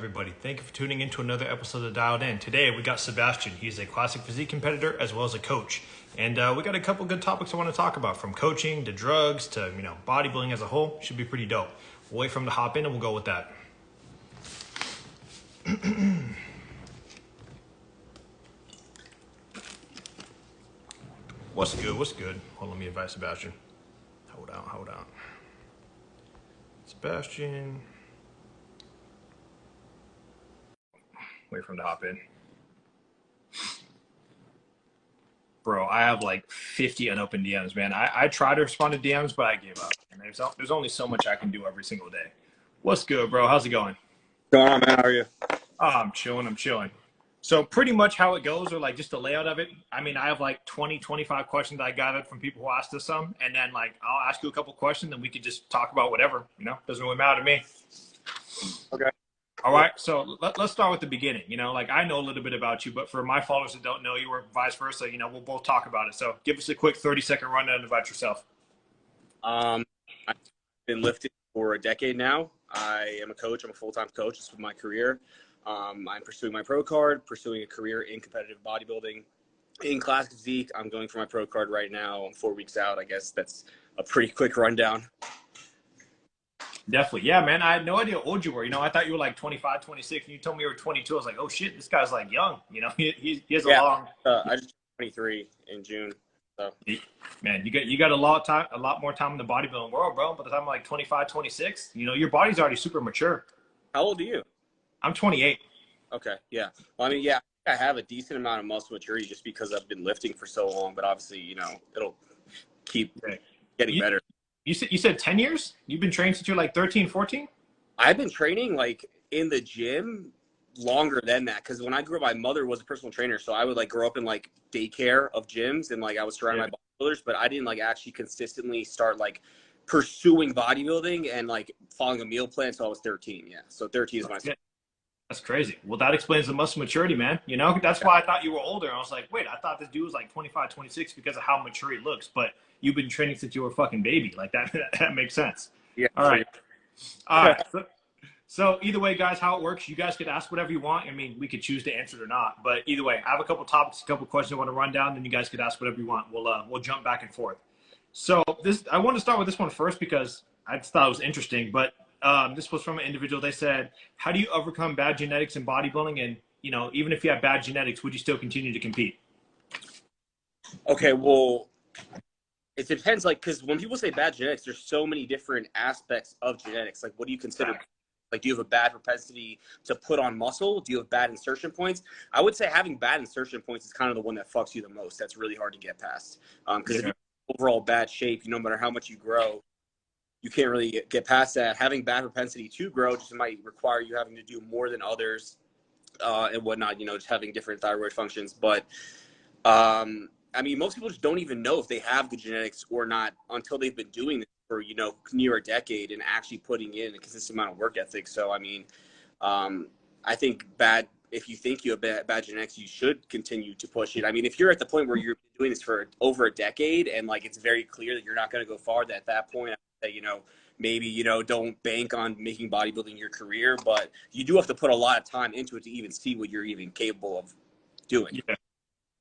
everybody? Thank you for tuning in to another episode of Dialed In. Today we got Sebastian. He's a classic physique competitor as well as a coach. And we got a couple good topics I want to talk about, from coaching to drugs to, bodybuilding as a whole. Should be pretty dope. We'll wait for him to hop in and we'll go with that. What's good? What's good? Hold on, let me invite Sebastian. Hold on. Sebastian. Wait for him to hop in. Bro, I have like 50 unopened DMs, man. I try to respond to DMs, but I give up. And there's only so much I can do every single day. What's good, bro? How's it going? Going on, man? How are you? Oh, I'm chilling. So pretty much how it goes, or like just the layout of it. I mean, I have like 20, 25 questions I gathered from people who asked us some. And then like, I'll ask you a couple questions and we could just talk about whatever, doesn't really matter to me. Okay. All right. So let's start with the beginning. Like I know a little bit about you, but for my followers that don't know you or vice versa, we'll both talk about it. So give us a quick 30-second rundown about yourself. I've been lifting for a decade now. I am a coach. I'm a full-time coach. This is my career. I'm pursuing my pro card, pursuing a career in competitive bodybuilding. In classic physique, I'm going for my pro card right now. I'm 4 weeks out. I guess that's a pretty quick rundown. Definitely. Yeah, man. I had no idea how old you were. I thought you were like 25, 26, and you told me you were 22. I was like, oh, shit, this guy's like young. He has a long. I just turned 23 in June. So. Man, you got a lot more time in the bodybuilding world, bro. By the time I'm like 25, 26, your body's already super mature. How old are you? I'm 28. Okay, yeah. Well, I mean, yeah, I have a decent amount of muscle maturity just because I've been lifting for so long. But obviously, it'll keep getting better. You said 10 years? You've been training since you're like 13, 14? I've been training like in the gym longer than that, because when I grew up, my mother was a personal trainer, so I would like grow up in like daycare of gyms, and like I was surrounded by bodybuilders, but I didn't like actually consistently start like pursuing bodybuilding and like following a meal plan until I was 13. Yeah, so 13 is my. That's crazy. Well, that explains the muscle maturity, man. That's why I thought you were older. I was like, wait, I thought this dude was like 25, 26 because of how mature he looks. But you've been training since you were a fucking baby. Like that makes sense. Yeah. All right. So either way, guys, how it works, you guys could ask whatever you want. I mean, we could choose to answer it or not. But either way, I have a couple topics, a couple questions I want to run down. Then you guys could ask whatever you want. We'll jump back and forth. So I want to start with this one first because I just thought it was interesting. But this was from an individual. They said, how do you overcome bad genetics in bodybuilding? And, even if you have bad genetics, would you still continue to compete? Okay, well, it depends. Like, because when people say bad genetics, there's so many different aspects of genetics. Like, what do you consider? Like, do you have a bad propensity to put on muscle? Do you have bad insertion points? I would say having bad insertion points is kind of the one that fucks you the most. That's really hard to get past. Because if you're in overall bad shape, no matter how much you grow, you can't really get past that. Having bad propensity to grow just might require you having to do more than others and whatnot, just having different thyroid functions. But, I mean, most people just don't even know if they have good genetics or not until they've been doing this for, near a decade and actually putting in a consistent amount of work ethic. So, I mean, I think if you think you have bad genetics, you should continue to push it. I mean, if you're at the point where you're doing this for over a decade and, like, it's very clear that you're not going to go far, at that point, that maybe don't bank on making bodybuilding your career, but you do have to put a lot of time into it to even see what you're even capable of doing. Yeah.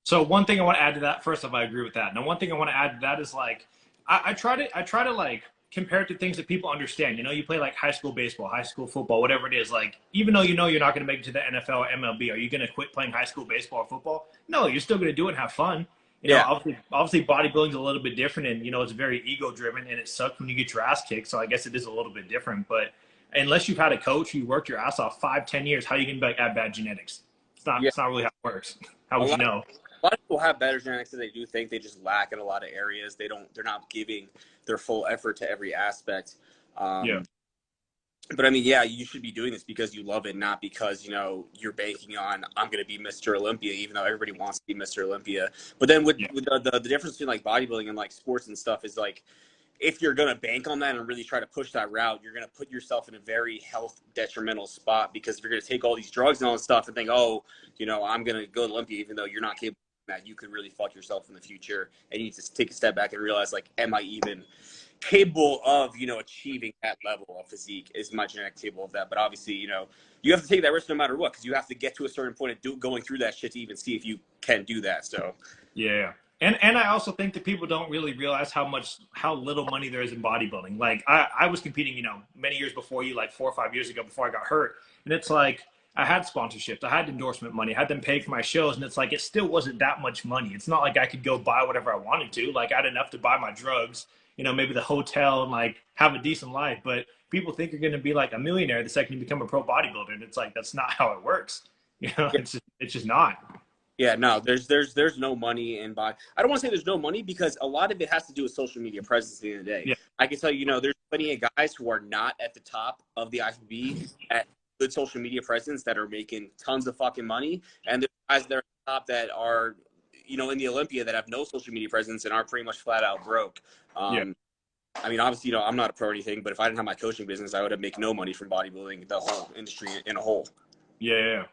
So one thing I want to add to that, first off, I agree with that. Now, one thing I want to add to that is like I try to like compare it to things that people understand. You play like high school baseball, high school football, whatever it is. Like, even though you're not going to make it to the NFL or MLB, are you going to quit playing high school baseball or football? No, you're still going to do it and have fun. Obviously bodybuilding is a little bit different, and it's very ego driven, and it sucks when you get your ass kicked. So I guess it is a little bit different. But unless you've had a coach who worked your ass off 5-10 years, how are you going to have bad genetics? It's not really how it works. How would you know? A lot of people have better genetics than they do think. They just lack in a lot of areas. They're not giving their full effort to every aspect. But I mean, yeah, you should be doing this because you love it, not because, you're banking on, I'm going to be Mr. Olympia, even though everybody wants to be Mr. Olympia. But then with the difference between like bodybuilding and like sports and stuff is like, if you're going to bank on that and really try to push that route, you're going to put yourself in a very health detrimental spot, because if you're going to take all these drugs and all this stuff and think, I'm going to go to Olympia, even though you're not capable of that, you could really fuck yourself in the future. And you need to take a step back and realize, like, am I even capable of, achieving that level of physique? Is my genetic capable of that? But obviously, you you have to take that risk no matter what, because you have to get to a certain point of going through that shit to even see if you can do that. So Yeah. And I also think that people don't really realize how little money there is in bodybuilding. Like I was competing, you know, many years before you, like 4 or 5 years ago before I got hurt. And it's like I had sponsorships, I had endorsement money, I had them paid for my shows, and it's like it still wasn't that much money. It's not like I could go buy whatever I wanted to. Like I had enough to buy my drugs, you know, maybe the hotel and like have a decent life. But people think you're gonna be like a millionaire the second you become a pro bodybuilder. And it's like that's not how it works. You know, it's just not. yeah, no, there's no money in body. I don't want to say there's no money, because a lot of it has to do with social media presence at the end of the day. Yeah. I can tell you, you know, there's plenty of guys who are not at the top of the IFBB at good social media presence that are making tons of fucking money. And there's guys that are at the top that are, you know, in the Olympia that have no social media presence and are pretty much flat out broke. Yeah. I mean, obviously, you know, I'm not a pro or anything, but if I didn't have my coaching business, I would have made no money from bodybuilding, the whole industry in a whole. Yeah.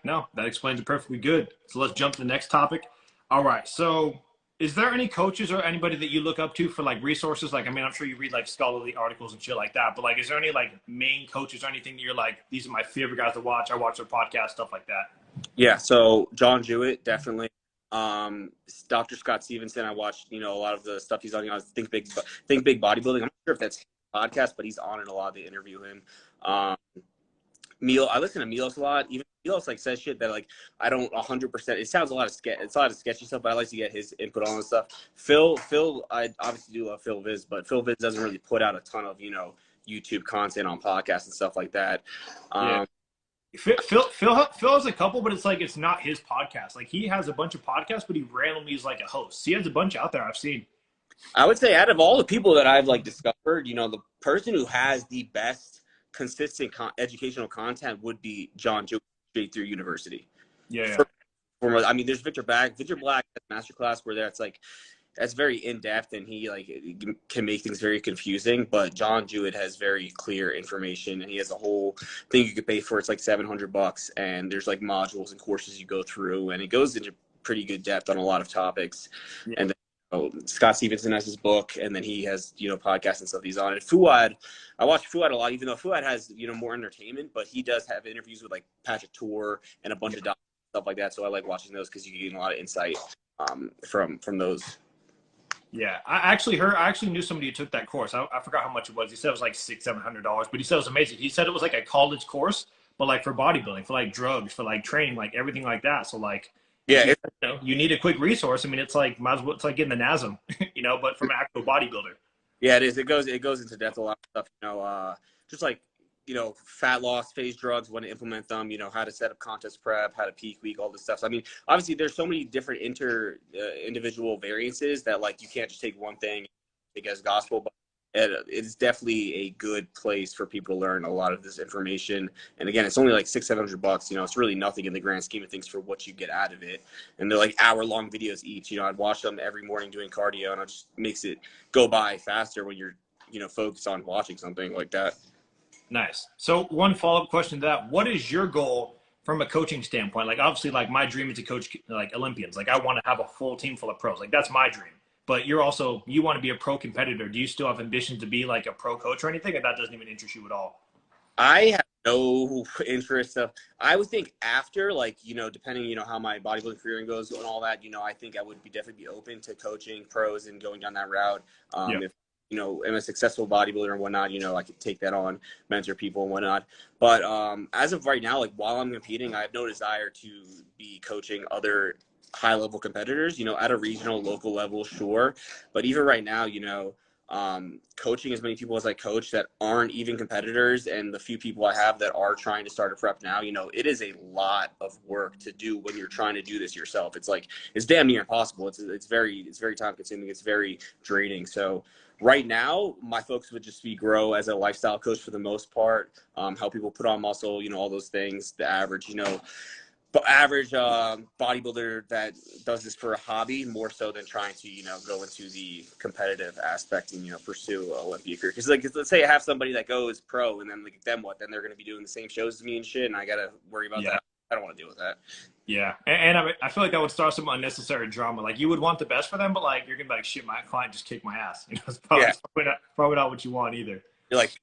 No, that explains it perfectly good. So let's jump to the next topic. All right. So is there any coaches or anybody that you look up to for like resources? Like, I mean, I'm sure you read like scholarly articles and shit like that, but like, is there any like main coaches or anything that you're like, these are my favorite guys to watch? I watch their podcast, stuff like that. Yeah. So John Jewett, definitely. Dr. Scott Stevenson, I watched, you know, a lot of the stuff he's on. You know, Think Big Bodybuilding. I'm not sure if that's his podcast, but he's on it a lot. They interview him. I listen to Milos a lot. Even Milos like says shit that like I don't 100%. It sounds it's a lot of sketchy stuff, but I like to get his input on this stuff. Phil, I obviously do love Phil Viz, but Phil Viz doesn't really put out a ton of, you know, YouTube content on podcasts and stuff like that. Yeah. Phil has a couple, but it's like it's not his podcast. Like he has a bunch of podcasts, but he randomly is like a host. He has a bunch out there I've seen. I would say out of all the people that I've like discovered, you know, the person who has the best consistent educational content would be John Jewett straight through university. Yeah. I mean, there's Victor Black masterclass where that's like, that's very in-depth, and he like can make things very confusing, but John Jewett has very clear information, and he has a whole thing you could pay for. It's like $700, and there's like modules and courses you go through, and it goes into pretty good depth on a lot of topics. Yeah. And then, Scott Stevenson has his book, and then he has, you know, podcasts and stuff he's on. And Fuad, I watch Fuad a lot, even though Fuad has, you know, more entertainment, but he does have interviews with like Patrick Tour and a bunch of doctors, stuff like that. So I like watching those because you get a lot of insight from those. Yeah, I actually knew somebody who took that course. I forgot how much it was. He said it was like $600-700, but he said it was amazing. He said it was like a college course, but like for bodybuilding, for like drugs, for like training, like everything like that. So like, yeah, you know, you need a quick resource. I mean, it's like might as well, it's like getting the NASM, you know, but from an actual bodybuilder. Yeah, it is. It goes into depth a lot of stuff. You know, just like, you know, fat loss phase drugs, when to implement them, you know, how to set up contest prep, how to peak week, all this stuff. So, I mean, obviously there's so many different individual variances that like you can't just take one thing take as gospel, but it's definitely a good place for people to learn a lot of this information. And again, it's only like $600-700. You know, it's really nothing in the grand scheme of things for what you get out of it. And they're like hour-long videos each. You know, I'd watch them every morning doing cardio, and it just makes it go by faster when you're, you know, focused on watching something like that. Nice. So one follow-up question to that. What is your goal from a coaching standpoint? Like, obviously, like my dream is to coach like Olympians. Like I want to have a full team full of pros. Like that's my dream. But you want to be a pro competitor. Do you still have ambition to be like a pro coach or anything? Or that doesn't even interest you at all? I have no interest. I would think after, like, you know, depending, you know, how my bodybuilding career goes and all that, you know, I think I would definitely be open to coaching pros and going down that route. If, you know, I'm a successful bodybuilder and whatnot, you know, I could take that on, mentor people and whatnot. But as of right now, like while I'm competing, I have no desire to be coaching other high-level competitors, you know, at a regional, local level, sure. But even right now, you know, coaching as many people as I coach that aren't even competitors, and the few people I have that are trying to start a prep now, you know, it is a lot of work to do when you're trying to do this yourself. It's like, it's damn near impossible. It's very time consuming. It's very draining. So right now, my focus would just be grow as a lifestyle coach for the most part, help people put on muscle, you know, all those things, the average, you know, average bodybuilder that does this for a hobby more so than trying to, you know, go into the competitive aspect and, you know, pursue an Olympia career. Because, like, let's say I have somebody that goes pro, and then, like, then what? Then they're going to be doing the same shows as me and shit, and I got to worry about that. I don't want to deal with that. Yeah. And I feel like that would start some unnecessary drama. Like, you would want the best for them, but, like, you're going to be like, shit, my client just kicked my ass. You know, it's probably not what you want either. You're like,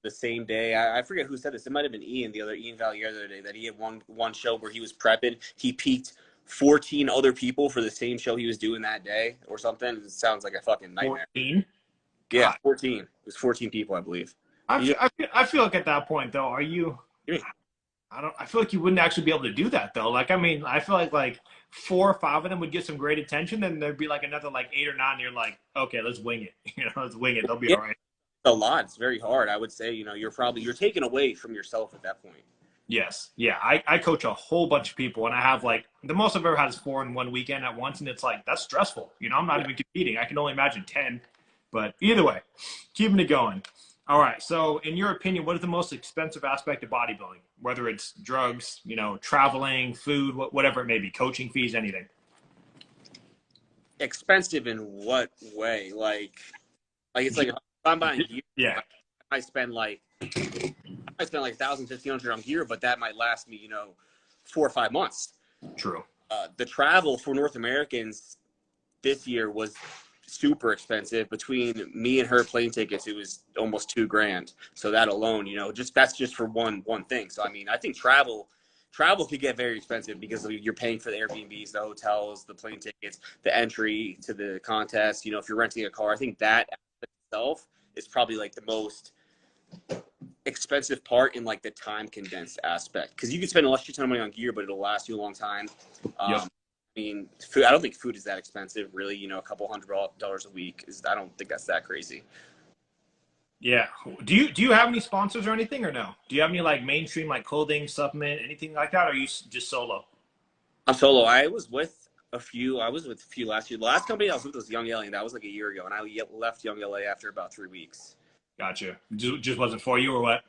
the same day. I forget who said this. It might have been Ian Valier the other day, that he had one show where he was prepping. He peaked 14 other people for the same show he was doing that day or something. It sounds like a fucking nightmare. 14? Yeah, 14. It was 14 people, I believe. I feel like at that point though, I feel like you wouldn't actually be able to do that though. Like, I mean, I feel like 4 or 5 of them would get some great attention, then there'd be like another like 8 or 9. And you're like, okay, let's wing it. Let's wing it. They'll be all right. A lot. It's very hard. I would say, you're taken away from yourself at that point. Yes. Yeah. I coach a whole bunch of people, and I have like the most I've ever had is 4 in one weekend at once. And it's like, that's stressful. I'm not even competing. I can only imagine 10, but either way, keeping it going. All right. So in your opinion, what is the most expensive aspect of bodybuilding? Whether it's drugs, traveling, food, whatever it may be, coaching fees, anything. Expensive in what way? Like it's like, if I'm buying gear, yeah, I spend like 1,000, 1,500 on gear, but that might last me, 4 or 5 months. True. The travel for North Americans this year was super expensive. Between me and her plane tickets, it was almost $2,000. So that alone, that's just for one thing. So I mean, I think travel could get very expensive because you're paying for the Airbnbs, the hotels, the plane tickets, the entry to the contest. If you're renting a car, I think that itself is probably like the most expensive part in like the time condensed aspect, because you can spend a shit ton of money on gear, but it'll last you a long time. Yep. I mean, food, I don't think food is that expensive, really. A couple $100 a week I don't think that's that crazy. Yeah. Do you have any sponsors or anything, or no? Do you have any like mainstream like clothing, supplement, anything like that, or are you just solo? I'm solo. I was with a few last year. The last company I was with was Young LA, and that was like a year ago, and I left Young LA after about 3 weeks. Gotcha. Just wasn't for you, or what?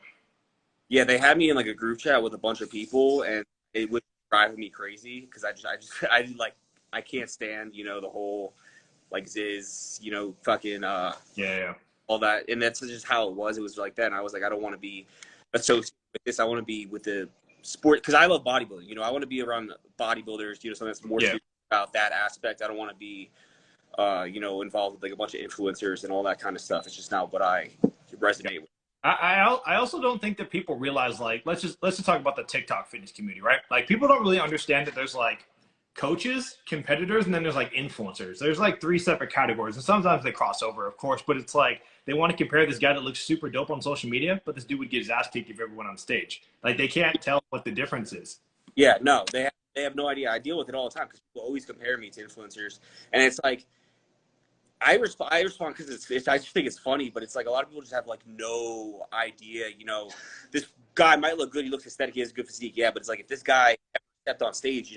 Yeah, they had me in like a group chat with a bunch of people, and it was driving me crazy because I can't stand the whole like Ziz, fucking yeah, all that, and that's just how it was. It was like that, and I was like, I don't want to be associated with this. I want to be with the sport because I love bodybuilding. I want to be around bodybuilders. Something that's more serious about that aspect. I don't want to be involved with like a bunch of influencers and all that kind of stuff. It's just not what I resonate with. I also don't think that people realize, like, let's just talk about the TikTok fitness community, right? Like, people don't really understand that there's like coaches, competitors, and then there's like influencers. There's like 3 separate categories, and sometimes they cross over, of course, but it's like they want to compare this guy that looks super dope on social media, but this dude would get his ass kicked if everyone on stage. Like, they can't tell what the difference is. Yeah, no, they have no idea. I deal with it all the time because people always compare me to influencers, and it's like, I respond because I just think it's funny, but it's like a lot of people just have like no idea. This guy might look good. He looks aesthetic. He has a good physique. Yeah, but it's like if this guy ever stepped on stage,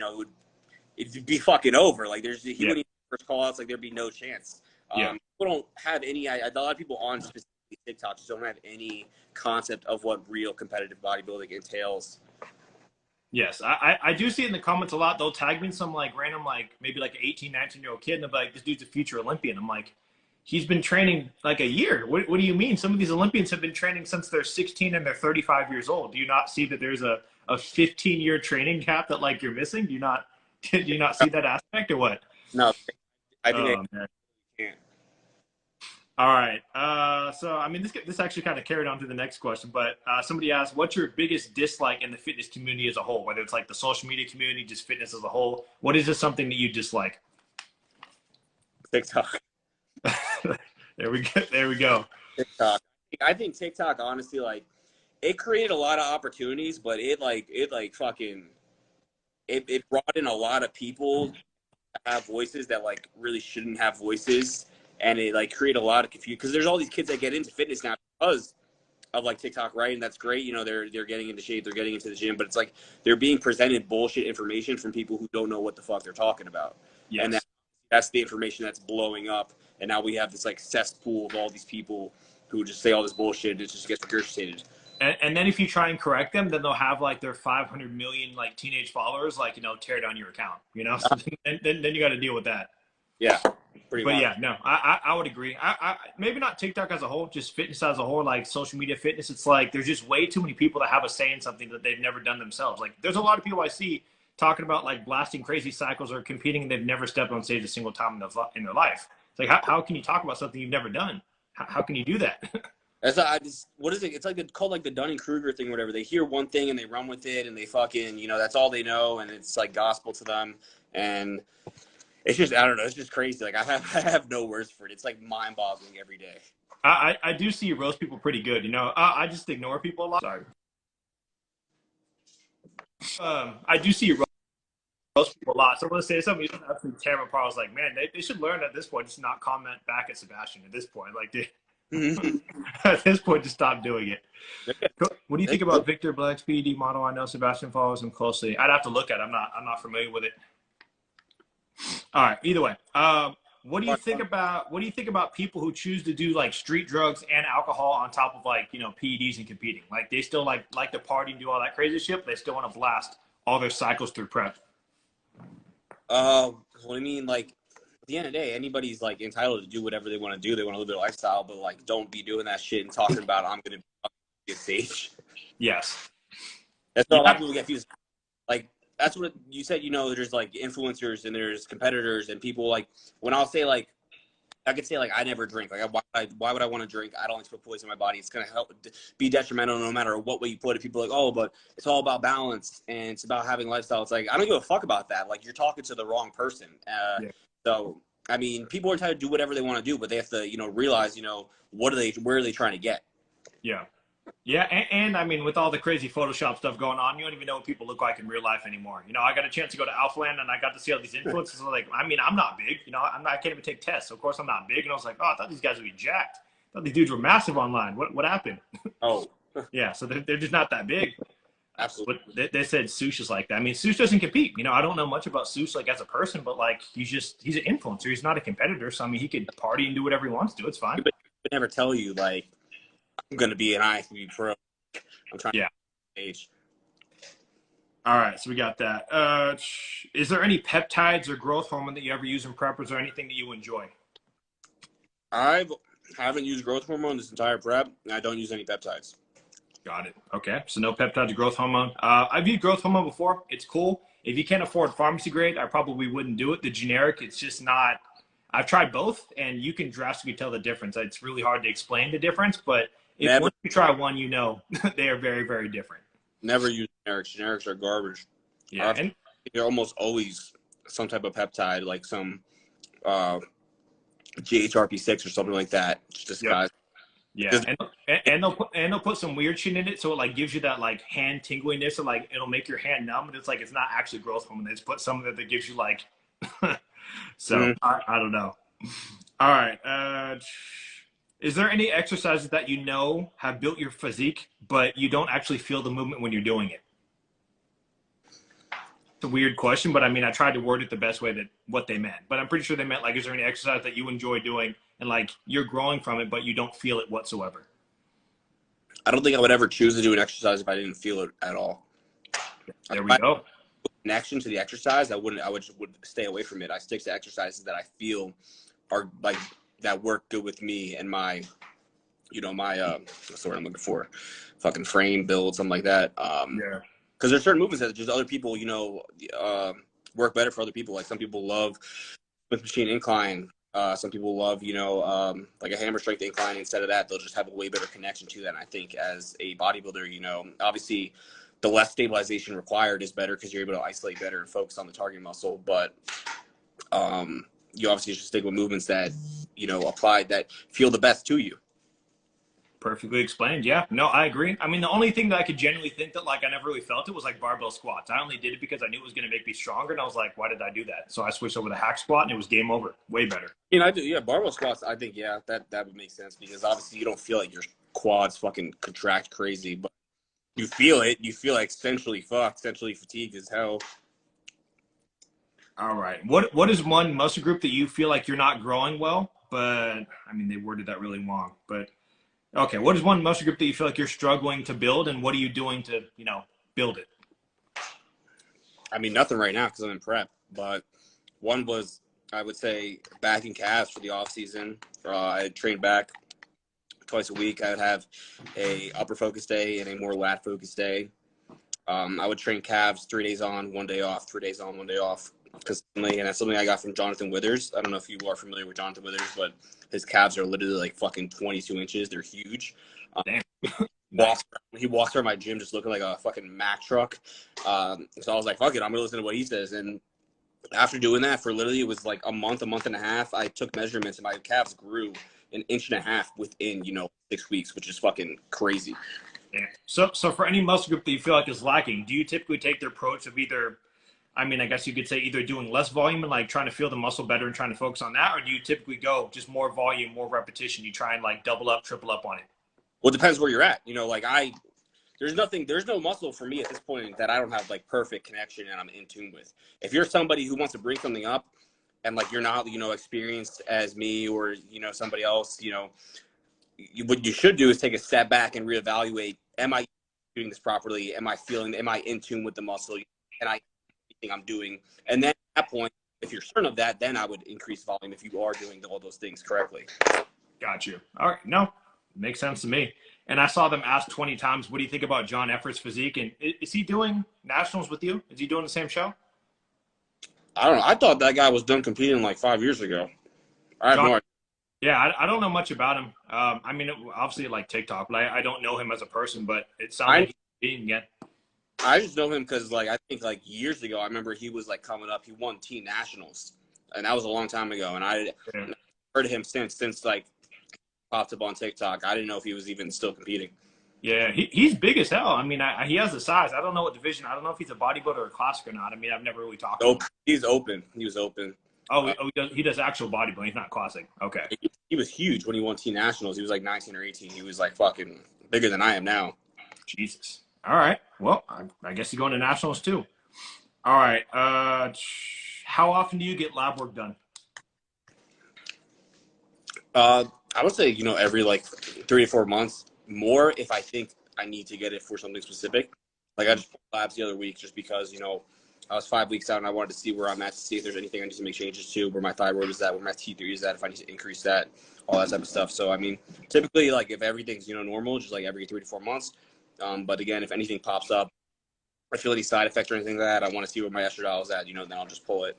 it'd be fucking over. Like he wouldn't even first call outs. Like there'd be no chance. People don't have any. A lot of people on specifically TikTok just don't have any concept of what real competitive bodybuilding entails. Yes, I do see it in the comments a lot. They'll tag me in some like random, like maybe like an 18, 19-year-old kid, and they'll be like, this dude's a future Olympian. I'm like, he's been training like a year. What do you mean? Some of these Olympians have been training since they're 16 and they're 35 years old. Do you not see that there's a 15-year training gap that like you're missing? Do you not see that aspect, or what? No, I think can't. All right. So, I mean, this actually kind of carried on to the next question, but somebody asked, what's your biggest dislike in the fitness community as a whole, whether it's like the social media community, just fitness as a whole? What is just something that you dislike? TikTok. There we go. TikTok. I think TikTok, honestly, like, it created a lot of opportunities, but it brought in a lot of people that have voices that like really shouldn't have voices. And it like create a lot of confusion because there's all these kids that get into fitness now because of like TikTok, right? And that's great. They're getting into shape, they're getting into the gym, but it's like they're being presented bullshit information from people who don't know what the fuck they're talking about. Yes. And that's the information that's blowing up. And now we have this like cesspool of all these people who just say all this bullshit and it just gets regurgitated. And then if you try and correct them, then they'll have like their 500 million like teenage followers, like, tear down your account, So then you got to deal with that. Yeah. But yeah, no, I would agree. I maybe not TikTok as a whole, just fitness as a whole, like social media fitness. It's like there's just way too many people that have a say in something that they've never done themselves. Like there's a lot of people I see talking about like blasting crazy cycles or competing, and they've never stepped on stage a single time in their life. It's like how can you talk about something you've never done? How can you do that? That's I just what is it? It's like called like the Dunning-Kruger thing or whatever. They hear one thing and they run with it and they fucking that's all they know and it's like gospel to them and it's just I don't know. It's just crazy. Like I have no words for it. It's like mind-boggling every day. I do see you roast people pretty good. I just ignore people a lot. Sorry. I do see you roast people a lot. So I'm gonna say something. You don't have to tear them apart. I was like, man, they should learn at this point just not comment back at Sebastian. At this point, like at this point, just stop doing it. What do you think about Victor Black's PED model? I know Sebastian follows him closely. I'd have to look at it. I'm not familiar with it. All right. Either way, what do you think about people who choose to do like street drugs and alcohol on top of like PEDs and competing? Like they still like to party and do all that crazy shit, but they still want to blast all their cycles through prep. What do you mean? Like at the end of the day, anybody's like entitled to do whatever they want to do. They want to live their lifestyle, but like don't be doing that shit and talking about I'm gonna be a stage. Yes. That's what a lot of people get confused. Like that's what you said. There's like influencers and there's competitors and people like when I'll say like I could say like I never drink. Like why would I want to drink? I don't like to put poison in my body. It's gonna help be detrimental no matter what way you put it. People are like, oh, but it's all about balance and it's about having lifestyle. It's like I don't give a fuck about that. Like you're talking to the wrong person. Yeah. So I mean, people are entitled to do whatever they want to do, but they have to realize where are they trying to get? Yeah. Yeah, and I mean, with all the crazy Photoshop stuff going on, you don't even know what people look like in real life anymore. I got a chance to go to Alphaland, and I got to see all these influencers. Like, I mean, I'm not big. I can't even take tests. So of course, I'm not big. And I was like, oh, I thought these guys would be jacked. I thought these dudes were massive online. What happened? Oh. Yeah, so they're just not that big. Absolutely. But they said Sush is like that. I mean, Sush doesn't compete. I don't know much about Sush like as a person, but like he's an influencer. He's not a competitor. So I mean, he could party and do whatever he wants to. It's fine. But he would never tell you like I'm going to be an IFBB pro. I'm trying to age. All right, so we got that. Is there any peptides or growth hormone that you ever use in prep? Or is there anything that you enjoy? I haven't used growth hormone this entire prep, and I don't use any peptides. Got it. Okay, so no peptides or growth hormone. I've used growth hormone before. It's cool. If you can't afford pharmacy grade, I probably wouldn't do it. The generic, it's just not. I've tried both, and you can drastically tell the difference. It's really hard to explain the difference, but once you try one, they are very, very different. Never use generics. Generics are garbage. Yeah, and they're almost always some type of peptide, like some GHRP6 or something like that. Just disguised. Yeah, and they'll put some weird shit in it, so it like gives you that like hand tingliness, or like it'll make your hand numb, and it's like it's not actually growth hormone. They just put some of it that gives you like. So I don't know. All right. Is there any exercises that have built your physique, but you don't actually feel the movement when you're doing it? It's a weird question, but I mean, I tried to word it the best way that what they meant. But I'm pretty sure they meant like, is there any exercise that you enjoy doing and like you're growing from it, but you don't feel it whatsoever? I don't think I would ever choose to do an exercise if I didn't feel it at all. There we go. Connection to the exercise, I would stay away from it. I stick to exercises that I feel are like that work good with me and my what's the word I'm looking for? Fucking frame, build, something like that. Yeah. Because there's certain movements that just other people, work better for other people. Like some people love Smith machine incline. Some people love, like a hammer strength incline. Instead of that, they'll just have a way better connection to that. And I think as a bodybuilder, obviously the less stabilization required is better because you're able to isolate better and focus on the target muscle. But you obviously should stick with movements that, apply that feel the best to you. Perfectly explained. Yeah, no, I agree. I mean, the only thing that I could genuinely think that like I never really felt it was like barbell squats. I only did it because I knew it was going to make me stronger, and I was like, why did I do that? So I switched over to hack squat, and it was game over. Way better. I do. Yeah, barbell squats. I think that would make sense because obviously you don't feel like your quads fucking contract crazy, but you feel it. You feel like essentially fucked, essentially fatigued as hell. All right. What is one muscle group that you feel like you're not growing well? But I mean, they worded that really long. But okay, what is one muscle group that you feel like you're struggling to build, and what are you doing to build it? I mean, nothing right now because I'm in prep. But one was, I would say, back and calves for the off season. I trained back twice a week. I would have a upper focus day and a more lat focus day. I would train calves 3 days on, 1 day off, 3 days on, 1 day off. consistently, and that's something I got from Jonathan Withers. I don't know if you are familiar with Jonathan Withers, but his calves are literally like fucking 22 inches. They're huge. Damn. He walks around my gym just looking like a fucking Mack truck. So I was like, fuck it, I'm gonna listen to what he says. And after doing that for literally, it was like a month and a half, I took measurements and my calves grew an inch and a half within, 6 weeks, which is fucking crazy. Yeah. So for any muscle group that you feel like is lacking, do you typically take the approach of either, I mean, I guess you could say either doing less volume and like trying to feel the muscle better and trying to focus on that, or do you typically go just more volume, more repetition? You try and like double up, triple up on it? Well, it depends where you're at. There's no muscle for me at this point that I don't have like perfect connection and I'm in tune with. If you're somebody who wants to bring something up and like you're not, experienced as me or, somebody else, what you should do is take a step back and reevaluate. Am I doing this properly? Am I in tune with the muscle? And everything I'm doing. And then at that point, if you're certain of that, then I would increase volume if you are doing all those things correctly. Got you. All right. No, makes sense to me. And I saw them ask 20 times, what do you think about John Effort's physique? And is he doing nationals with you? Is he doing the same show? I don't know. I thought that guy was done competing like 5 years ago. I have no idea. Yeah, I don't know much about him. I mean, obviously like TikTok, but I don't know him as a person, but it sounds like he's being again. I just know him because I think like years ago, I remember he was like coming up. He won teen nationals, and that was a long time ago. And I heard of him since like popped up on TikTok. I didn't know if he was even still competing. Yeah, he's big as hell. I mean, he has the size. I don't know what division. I don't know if he's a bodybuilder or a classic or not. I mean, I've never really talked to him. He's open. He was open. Oh, he does actual bodybuilding. He's not classic. Okay. He was huge when he won teen nationals. He was like 19 or 18. He was like fucking bigger than I am now. Jesus. All right. Well, I guess you're going to nationals too. All right. How often do you get lab work done? I would say, every like 3 to 4 months. More if I think I need to get it for something specific. Like I just pulled labs the other week just because, I was 5 weeks out and I wanted to see where I'm at to see if there's anything I need to make changes to, where my thyroid is at, where my T3 is at, if I need to increase that, all that type of stuff. So, I mean, typically, like if everything's, normal, just like every 3 to 4 months. But again, if anything pops up, I feel any side effects or anything like that, I want to see where my estradiol is at, then I'll just pull it.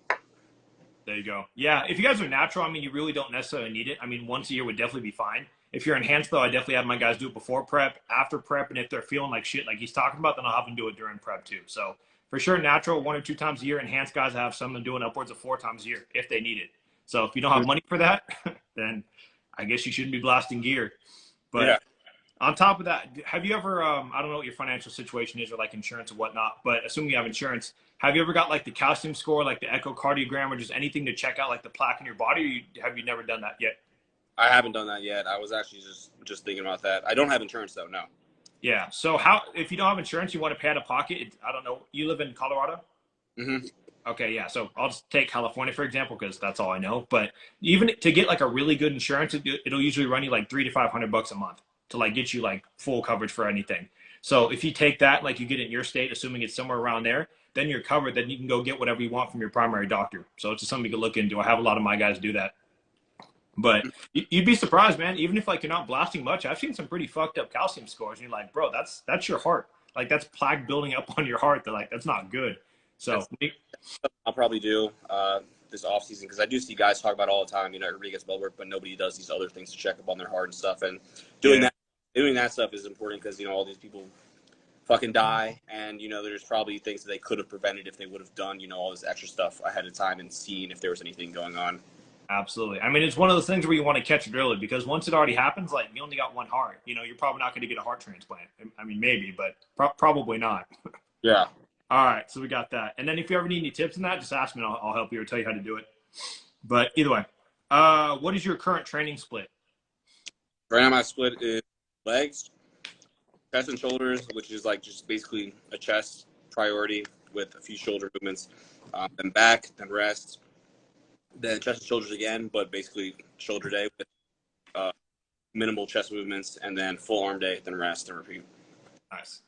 There you go. Yeah, if you guys are natural, I mean, you really don't necessarily need it. I mean, once a year would definitely be fine. If you're enhanced, though, I definitely have my guys do it before prep, after prep, and if they're feeling like shit, like he's talking about, then I'll have them do it during prep too. So for sure, natural 1 or 2 times a year. Enhanced guys have some doing upwards of 4 times a year if they need it. So if you don't have money for that, then I guess you shouldn't be blasting gear. But yeah. On top of that, have you ever, I don't know what your financial situation is or like insurance or whatnot, but assuming you have insurance, have you ever got like the calcium score, like the echocardiogram or just anything to check out like the plaque in your body? Or have you never done that yet? I haven't done that yet. I was actually just thinking about that. I don't have insurance though, no. Yeah. So if you don't have insurance, you want to pay out of pocket. I don't know. You live in Colorado? Mm-hmm. Okay. Yeah. So I'll just take California, for example, because that's all I know. But even to get like a really good insurance, it'll usually run you like $300 to $500 a month to like get you like full coverage for anything. So if you take that, like you get it in your state, assuming it's somewhere around there, then you're covered. Then you can go get whatever you want from your primary doctor. So it's just something you can look into. I have a lot of my guys do that. But you'd be surprised, man. Even if like you're not blasting much, I've seen some pretty fucked up calcium scores. And you're like, bro, that's your heart. Like that's plaque building up on your heart. They're like, that's not good. So I'll probably do this off season because I do see guys talk about it all the time. Everybody gets blood work, but nobody does these other things to check up on their heart and stuff. And doing that stuff is important because all these people fucking die, and there's probably things that they could have prevented if they would have done all this extra stuff ahead of time and seen if there was anything going on. Absolutely. I mean, it's one of those things where you want to catch it early because once it already happens, like you only got one heart. You're probably not going to get a heart transplant. I mean, maybe, but probably not. Yeah. All right. So we got that. And then if you ever need any tips on that, just ask me and I'll help you or tell you how to do it. But either way, what is your current training split? Right now my split is legs, chest and shoulders, which is like just basically a chest priority with a few shoulder movements, then back, then rest, then chest and shoulders again, but basically shoulder day with minimal chest movements, and then full arm day, then rest and repeat. Nice.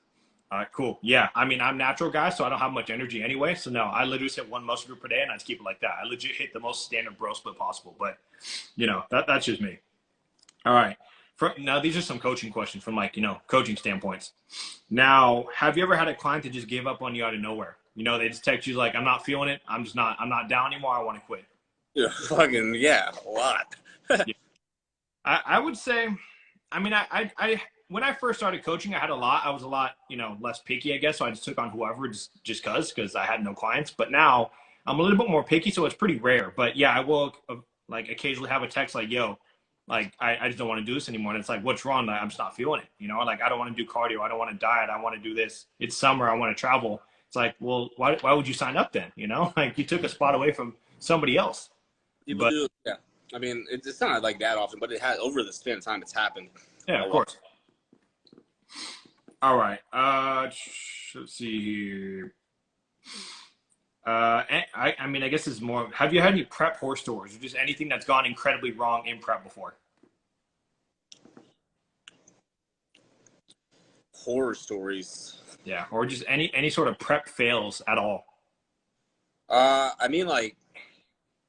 All right, cool. Yeah, I mean, I'm a natural guy, so I don't have much energy anyway. So no, I literally hit one muscle group per day, and I just keep it like that. I legit hit the most standard bro split possible, but that's just me. All right. Now, these are some coaching questions from like, coaching standpoints. Now, have you ever had a client that just gave up on you out of nowhere? You know, they just text you like, I'm not feeling it. I'm not down anymore. I want to quit. Yeah, fucking, yeah, a lot. Yeah. I would say, I mean, I when I first started coaching, I was a lot, you know, less picky, I guess. So I just took on whoever just because I had no clients. But now I'm a little bit more picky, so it's pretty rare. But yeah, I will like occasionally have a text like, yo, like I just don't want to do this anymore. And it's like, what's wrong? Like, I'm just not feeling it. You know, like I don't want to do cardio. I don't want to diet. I want to do this. It's summer. I want to travel. It's like, well, why would you sign up then? You know, like you took a spot away from somebody else. People do, yeah. I mean, it's not like that often, but it has over the span of time. It's happened. Yeah, of course. All right. Let's see here. I mean, I guess it's more. Have you had any prep horror stories, or just anything that's gone incredibly wrong in prep before? Horror stories. Yeah, or just any sort of prep fails at all. I mean, like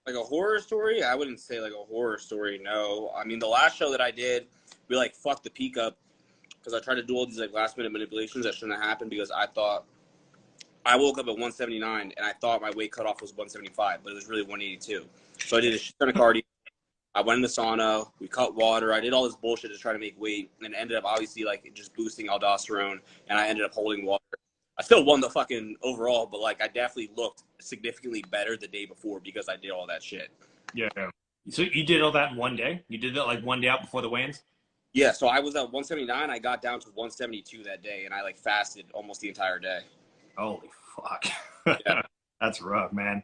a horror story. I wouldn't say like a horror story. No. I mean, the last show that I did, we like fucked the peak up because I tried to do all these like last minute manipulations that shouldn't have happened because I thought I woke up at 179 and I thought my weight cutoff was 175, but it was really 182. So I did a shit ton of cardio. I went in the sauna. We cut water. I did all this bullshit to try to make weight, and it ended up obviously like just boosting aldosterone, and I ended up holding water. I still won the fucking overall, but like I definitely looked significantly better the day before because I did all that shit. Yeah. So you did all that in one day? You did that like one day out before the weigh-ins? Yeah. So I was at 179. I got down to 172 that day, and I like fasted almost the entire day. Holy fuck. Yeah. That's rough, man.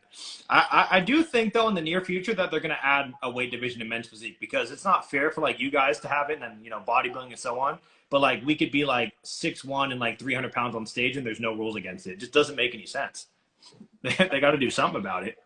I do think, though, in the near future that they're going to add a weight division in men's physique because it's not fair for, like, you guys to have it and, you know, bodybuilding and so on. But, like, we could be, like, 6'1" and, like, 300 pounds on stage and there's no rules against it. It just doesn't make any sense. They got to do something about it.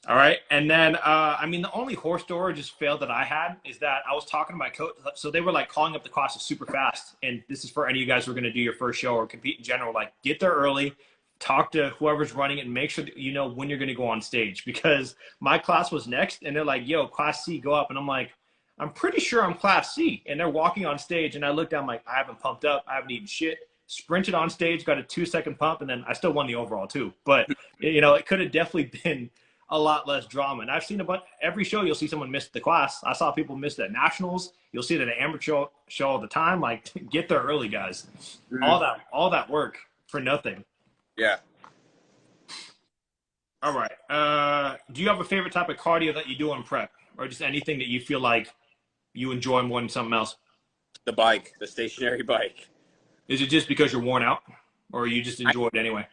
All right. And then, I mean, the only horror story just failed that I had is that I was talking to my coach. So they were like calling up the classes super fast. And this is for any of you guys who are going to do your first show or compete in general. Like, get there early, talk to whoever's running it, and make sure that you know when you're going to go on stage. Because my class was next, and they're like, yo, class C, go up. And I'm like, I'm pretty sure I'm class C. And they're walking on stage, and I look down like, I haven't pumped up. I haven't eaten shit. Sprinted on stage, got a 2-second pump, and then I still won the overall too. But, you know, it could have definitely been a lot less drama. And I've seen every show you'll see someone miss the class. I saw people miss at nationals. You'll see it at an amateur show all the time. Like, get there early, guys. Mm-hmm. All that work for nothing. Yeah. All right. Do you have a favorite type of cardio that you do in prep, or just anything that you feel like you enjoy more than something else? The bike, the stationary bike. Is it just because you're worn out, or you just enjoy it anyway?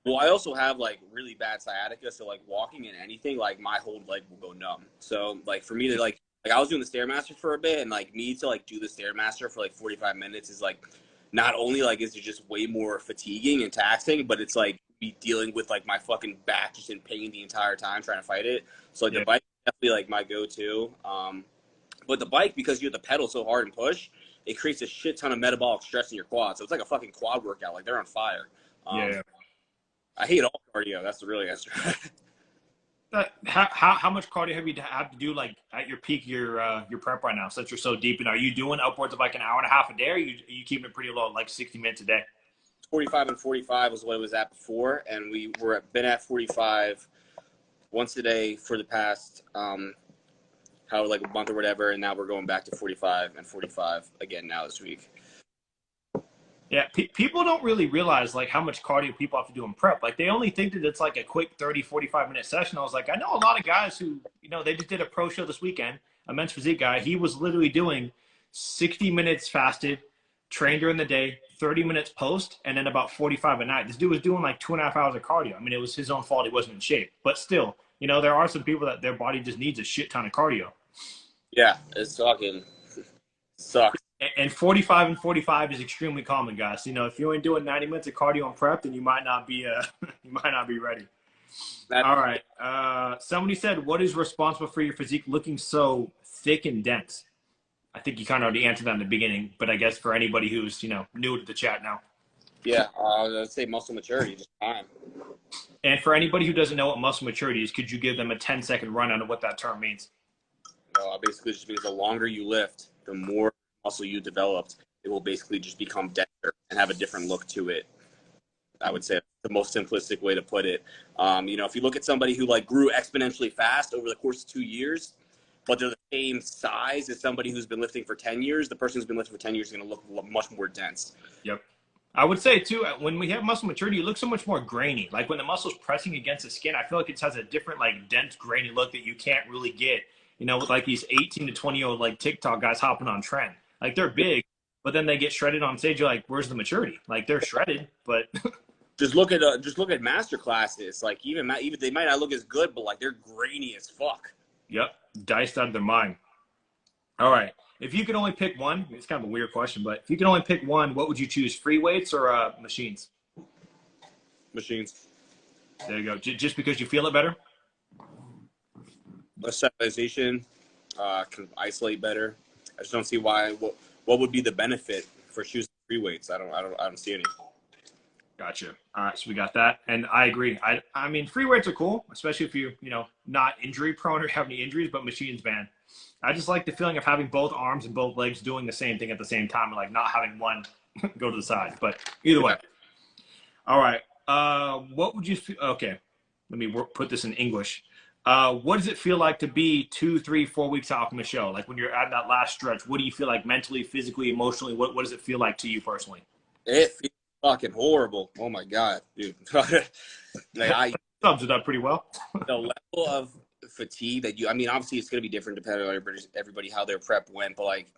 Well, I also have like really bad sciatica, so like walking in anything, like my whole leg will go numb. So like for me to like I was doing the Stairmaster for a bit, and like me to like do the Stairmaster for like 45 minutes is like not only like is it just way more fatiguing and taxing, but it's like be dealing with like my fucking back just in pain the entire time trying to fight it. So like the bike is definitely like my go-to. But the bike, because you have to pedal so hard and push, it creates a shit ton of metabolic stress in your quads. So it's like a fucking quad workout. Like they're on fire. I hate all cardio. That's the real answer. How much cardio have you have to do like at your peak your prep right now since you're so deep? And are you doing upwards of like an hour and a half a day, or are you keeping it pretty low, like 60 minutes a day? 45 and 45 was what it was at before, and we were been at 45 once a day for the past like a month or whatever, and now we're going back to 45 and 45 again now this week. Yeah, people don't really realize like how much cardio people have to do in prep. Like they only think that it's like a quick 30, 45-minute session. I was like, I know a lot of guys who, you know, they just did a pro show this weekend, a men's physique guy. He was literally doing 60 minutes fasted, trained during the day, 30 minutes post, and then about 45 at night. This dude was doing like 2.5 hours of cardio. I mean, it was his own fault he wasn't in shape. But still, you know, there are some people that their body just needs a shit ton of cardio. Yeah, it's fucking sucks. And 45 and 45 is extremely common, guys. You know, if you ain't doing 90 minutes of cardio on prep, then you might not be ready. All right. Somebody said, what is responsible for your physique looking so thick and dense? I think you kind of already answered that in the beginning, but I guess for anybody who's, you know, new to the chat now. Yeah, I'd say muscle maturity, just time. And for anybody who doesn't know what muscle maturity is, could you give them a 10-second rundown of what that term means? Basically just means the longer you lift, the more muscle you developed. it will basically just become denser and have a different look to it. I would say the most simplistic way to put it. You know, if you look at somebody who like grew exponentially fast over the course of 2 years, but they're the same size as somebody who's been lifting for 10 years, the person who's been lifting for 10 years is going to look much more dense. Yep. I would say too, when we have muscle maturity, it looks so much more grainy. Like when the muscle's pressing against the skin, I feel like it has a different, like, dense, grainy look that you can't really get, you know, with like these 18 to 20-year-old like TikTok guys hopping on trend. Like they're big, but then they get shredded on stage. You're like, where's the maturity? Like they're shredded, but just look at master classes. Like even they might not look as good, but like they're grainy as fuck. Yep, diced out of their mind. All right. If you could only pick one, it's kind of a weird question, but if you could only pick one, what would you choose? Free weights or machines? Machines. There you go. Just because you feel it better? Less stabilization, can isolate better. I just don't see why. What would be the benefit for choosing free weights? I don't see any. Gotcha. All right, so we got that, and I agree. I mean, free weights are cool, especially if you not injury prone or have any injuries. But machines, man, I just like the feeling of having both arms and both legs doing the same thing at the same time, and like not having one go to the side. But either way. All right. What would you feel? Okay, let me put this in English. What does it feel like to be 2, 3, 4 weeks out from a show? Like when you're at that last stretch, what do you feel like mentally, physically, emotionally? What does it feel like to you personally? It feels fucking horrible. Oh my god, dude. Like sums it up pretty well. The level of fatigue that I mean, obviously it's gonna be different depending on everybody how their prep went, but like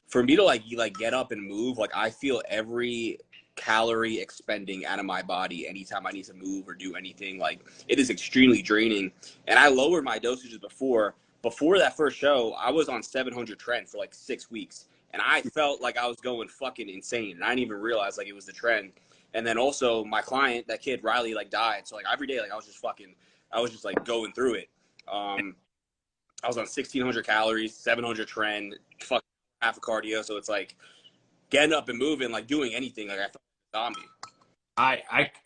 for me to like get up and move, like I feel every calorie expending out of my body anytime I need to move or do anything. Like it is extremely draining, and I lowered my dosages before that first show. I was on 700 trend for like 6 weeks, and I felt like I was going fucking insane, and I didn't even realize like it was the trend. And then also my client, that kid Riley, like died, so like every day like I was just like going through it. I was on 1,600 calories, 700 trend, fucking half a cardio, so it's like getting up and moving, like doing anything, like I felt like a zombie.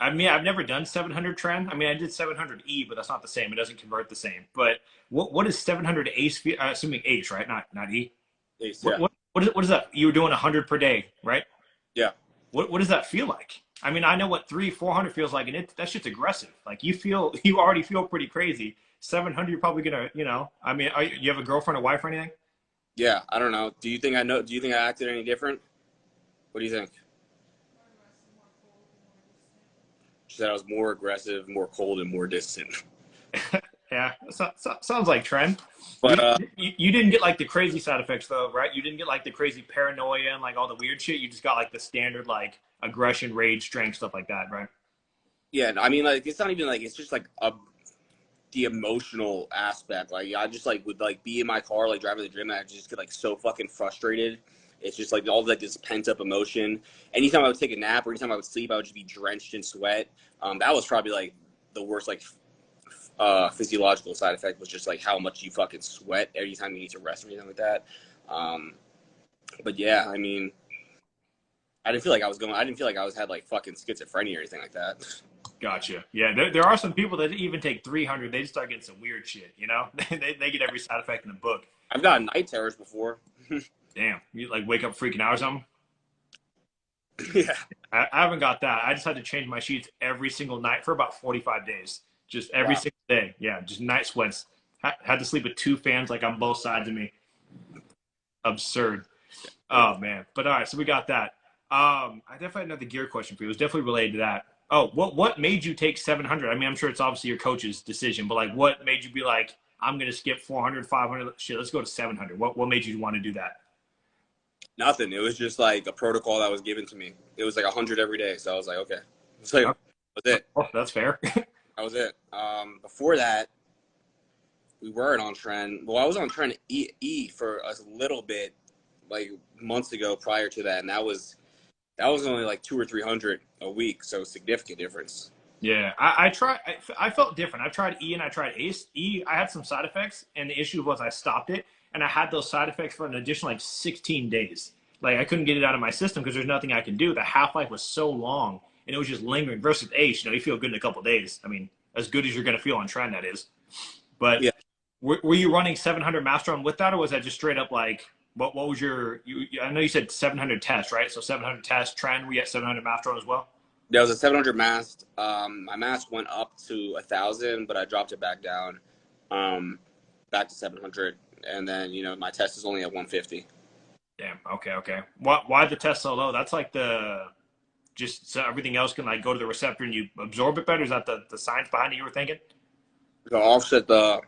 I mean, I've never done 700 trend. I mean, I did 700 E, but that's not the same. It doesn't convert the same. But what is 700 ACE? Assuming ACE, right? Not E. ACE, yeah. What is that? You were doing 100 per day, right? Yeah. What does that feel like? I mean, I know what 300-400 feels like, and that shit's aggressive. Like you already feel pretty crazy. 700, you're probably gonna, I mean, you have a girlfriend, a wife, or anything? Yeah, I don't know. Do you think I acted any different? What do you think? She said I was more aggressive, more cold, and more distant. Yeah, sounds like trend. But you didn't get like the crazy side effects though, right? You didn't get like the crazy paranoia and like all the weird shit. You just got like the standard like aggression, rage, strength, stuff like that, right? Yeah, I mean, like it's not even like it's just like the emotional aspect. Like I just like would like be in my car like driving to the gym, and I just get like so fucking frustrated. It's just like all like this pent up emotion. Anytime I would take a nap or anytime I would sleep, I would just be drenched in sweat. That was probably like the worst like physiological side effect, was just like how much you fucking sweat every time you need to rest or anything like that. But yeah, I mean, I didn't feel like I had like fucking schizophrenia or anything like that. Gotcha. Yeah, there are some people that even take 300. They just start getting some weird shit, they get every side effect in the book. I've gotten night terrors before. Damn, you like wake up freaking out or something? Yeah. I haven't got that. I just had to change my sheets every single night for about 45 days. Just every single day. Yeah, just night sweats. Had to sleep with 2 fans like on both sides of me. Absurd. Oh, man. But all right, so we got that. I definitely had another gear question for you. It was definitely related to that. Oh, what made you take 700? I mean, I'm sure it's obviously your coach's decision, but like what made you be like, I'm going to skip 400, 500? Shit, let's go to 700. What made you want to do that? Nothing. It was just like a protocol that was given to me. It was like 100 every day. So I was like, okay. It's like, that's it. Oh, that's fair. That was it. Before that, we weren't on trend. Well, I was on trend E for a little bit, like months ago prior to that. And that was only like 200 or 300 a week. So significant difference. Yeah, I felt different. I tried E and I tried ACE. E, I had some side effects, and the issue was I stopped it, and I had those side effects for an additional like 16 days. Like I couldn't get it out of my system because there's nothing I can do. The half-life was so long, and it was just lingering. Versus ACE, you feel good in a couple of days. I mean, as good as you're going to feel on trend, that is. But yeah. Were you running 700 master on with that, or was that just straight up like What was I know you said 700 tests, right? So 700 tests, trend, we at 700 master as well? There was a 700 mast. My mast went up to 1,000, but I dropped it back down, back to 700. And then, my test is only at 150. Damn. Okay. Why the test so low? That's like just so everything else can like go to the receptor and you absorb it better. Is that the science behind it you were thinking? To offset the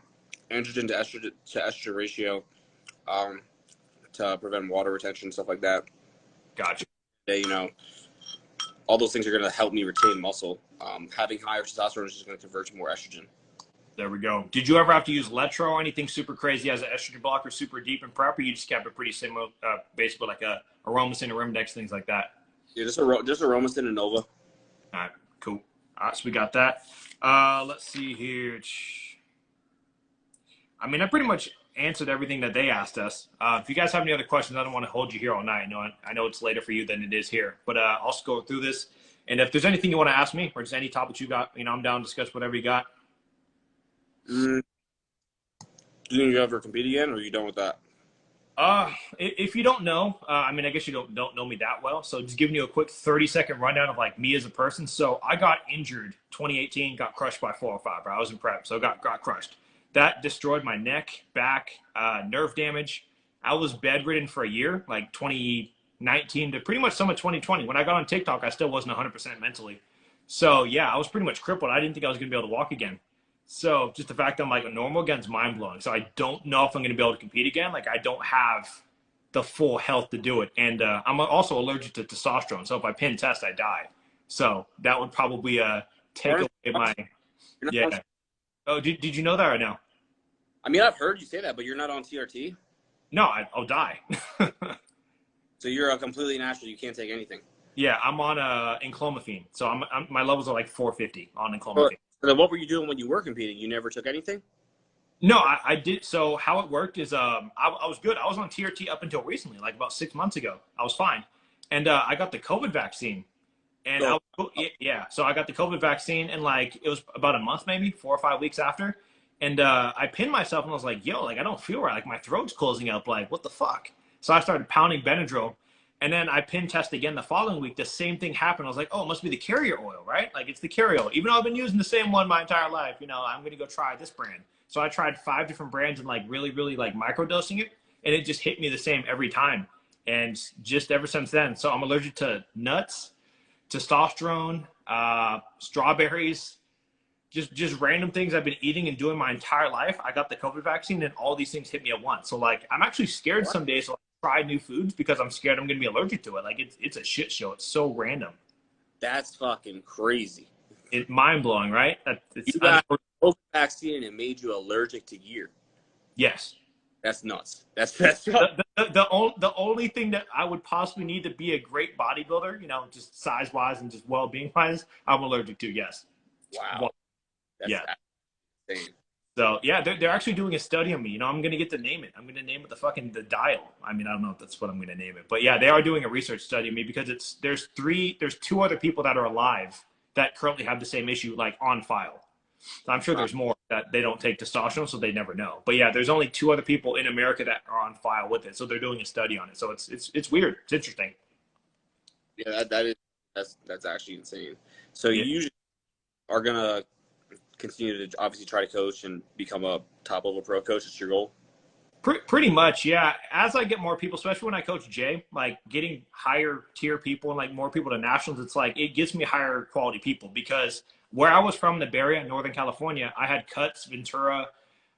androgen to estrogen ratio, to prevent water retention, stuff like that. Gotcha. All those things are going to help me retain muscle. Having higher testosterone is just going to convert to more estrogen. There we go. Did you ever have to use Letro or anything super crazy as an estrogen blocker, super deep in prep, or you just kept it pretty similar, basically like a Aromasin, Arimidex, things like that? Yeah, just Aromasin and Nova. All right, cool. All right, so we got that. Let's see here. I mean, I pretty much answered everything that they asked us. If you guys have any other questions, I don't want to hold you here all night. I know it's later for you than it is here, but I'll just go through this. And if there's anything you want to ask me or just any topics you got, I'm down to discuss whatever you got. Do you ever compete again, or are you done with that? If you don't know, I mean, I guess you don't know me that well. So just giving you a quick 30-second rundown of like me as a person. So I got injured 2018, got crushed by 405. Right? I was in prep, so got crushed. That destroyed my neck, back, nerve damage. I was bedridden for a year, like 2019 to pretty much some of 2020. When I got on TikTok, I still wasn't 100% mentally. So yeah, I was pretty much crippled. I didn't think I was going to be able to walk again. So just the fact that I'm like a normal again is mind blowing. So I don't know if I'm going to be able to compete again. Like I don't have the full health to do it. And I'm also allergic to testosterone. So if I pin test, I die. So that would probably take away my, yeah. Oh, did you know that or no? I mean, I've heard you say that, but you're not on TRT? No, I'll die. So you're completely natural. You can't take anything. Yeah, I'm on enclomiphene. So my levels are like 450 on enclomiphene. So then what were you doing when you were competing? You never took anything? No, I did. So how it worked is I was good. I was on TRT up until recently, like about 6 months ago. I was fine. And I got the COVID vaccine. And so I got the COVID vaccine and like it was about a month, maybe 4 or 5 weeks after. And I pinned myself and I was like, yo, like I don't feel right. Like my throat's closing up. Like, what the fuck? So I started pounding Benadryl. And then I pin test again the following week. The same thing happened. I was like, oh, it must be the carrier oil, right? Like it's the carrier oil. Even though I've been using the same one my entire life, I'm going to go try this brand. So I tried 5 different brands and like really, really like microdosing it. And it just hit me the same every time. And just ever since then. So I'm allergic to nuts, testosterone, strawberries, just random things I've been eating and doing my entire life. I got the COVID vaccine and all these things hit me at once. So like, I'm actually scared some days to try new foods because I'm scared I'm going to be allergic to it. Like it's a shit show. It's so random. That's fucking crazy. It's mind blowing, right? You got a COVID vaccine and it made you allergic to gear. Yes. That's nuts. That's the only thing that I would possibly need to be a great bodybuilder, just size wise and just well being wise, I'm allergic to. Yes. Wow. That's insane. So yeah, they're actually doing a study on me. I'm gonna get to name it. I'm gonna name it the Dyel'd. I mean, I don't know if that's what I'm gonna name it, but yeah, they are doing a research study on me because there's 2 other people that are alive that currently have the same issue like on file. So I'm sure there's more that they don't take testosterone, so they never know. But yeah, there's only 2 other people in America that are on file with it, so they're doing a study on it. So it's weird. It's interesting. Yeah, that's actually insane. So you usually are gonna continue to obviously try to coach and become a top level pro coach. It's your goal. Pretty much, yeah. As I get more people, especially when I coach Jay, like getting higher tier people and like more people to nationals, it's like it gives me higher quality people because where I was from in the Bay Area, Northern California, I had Cuts, Ventura,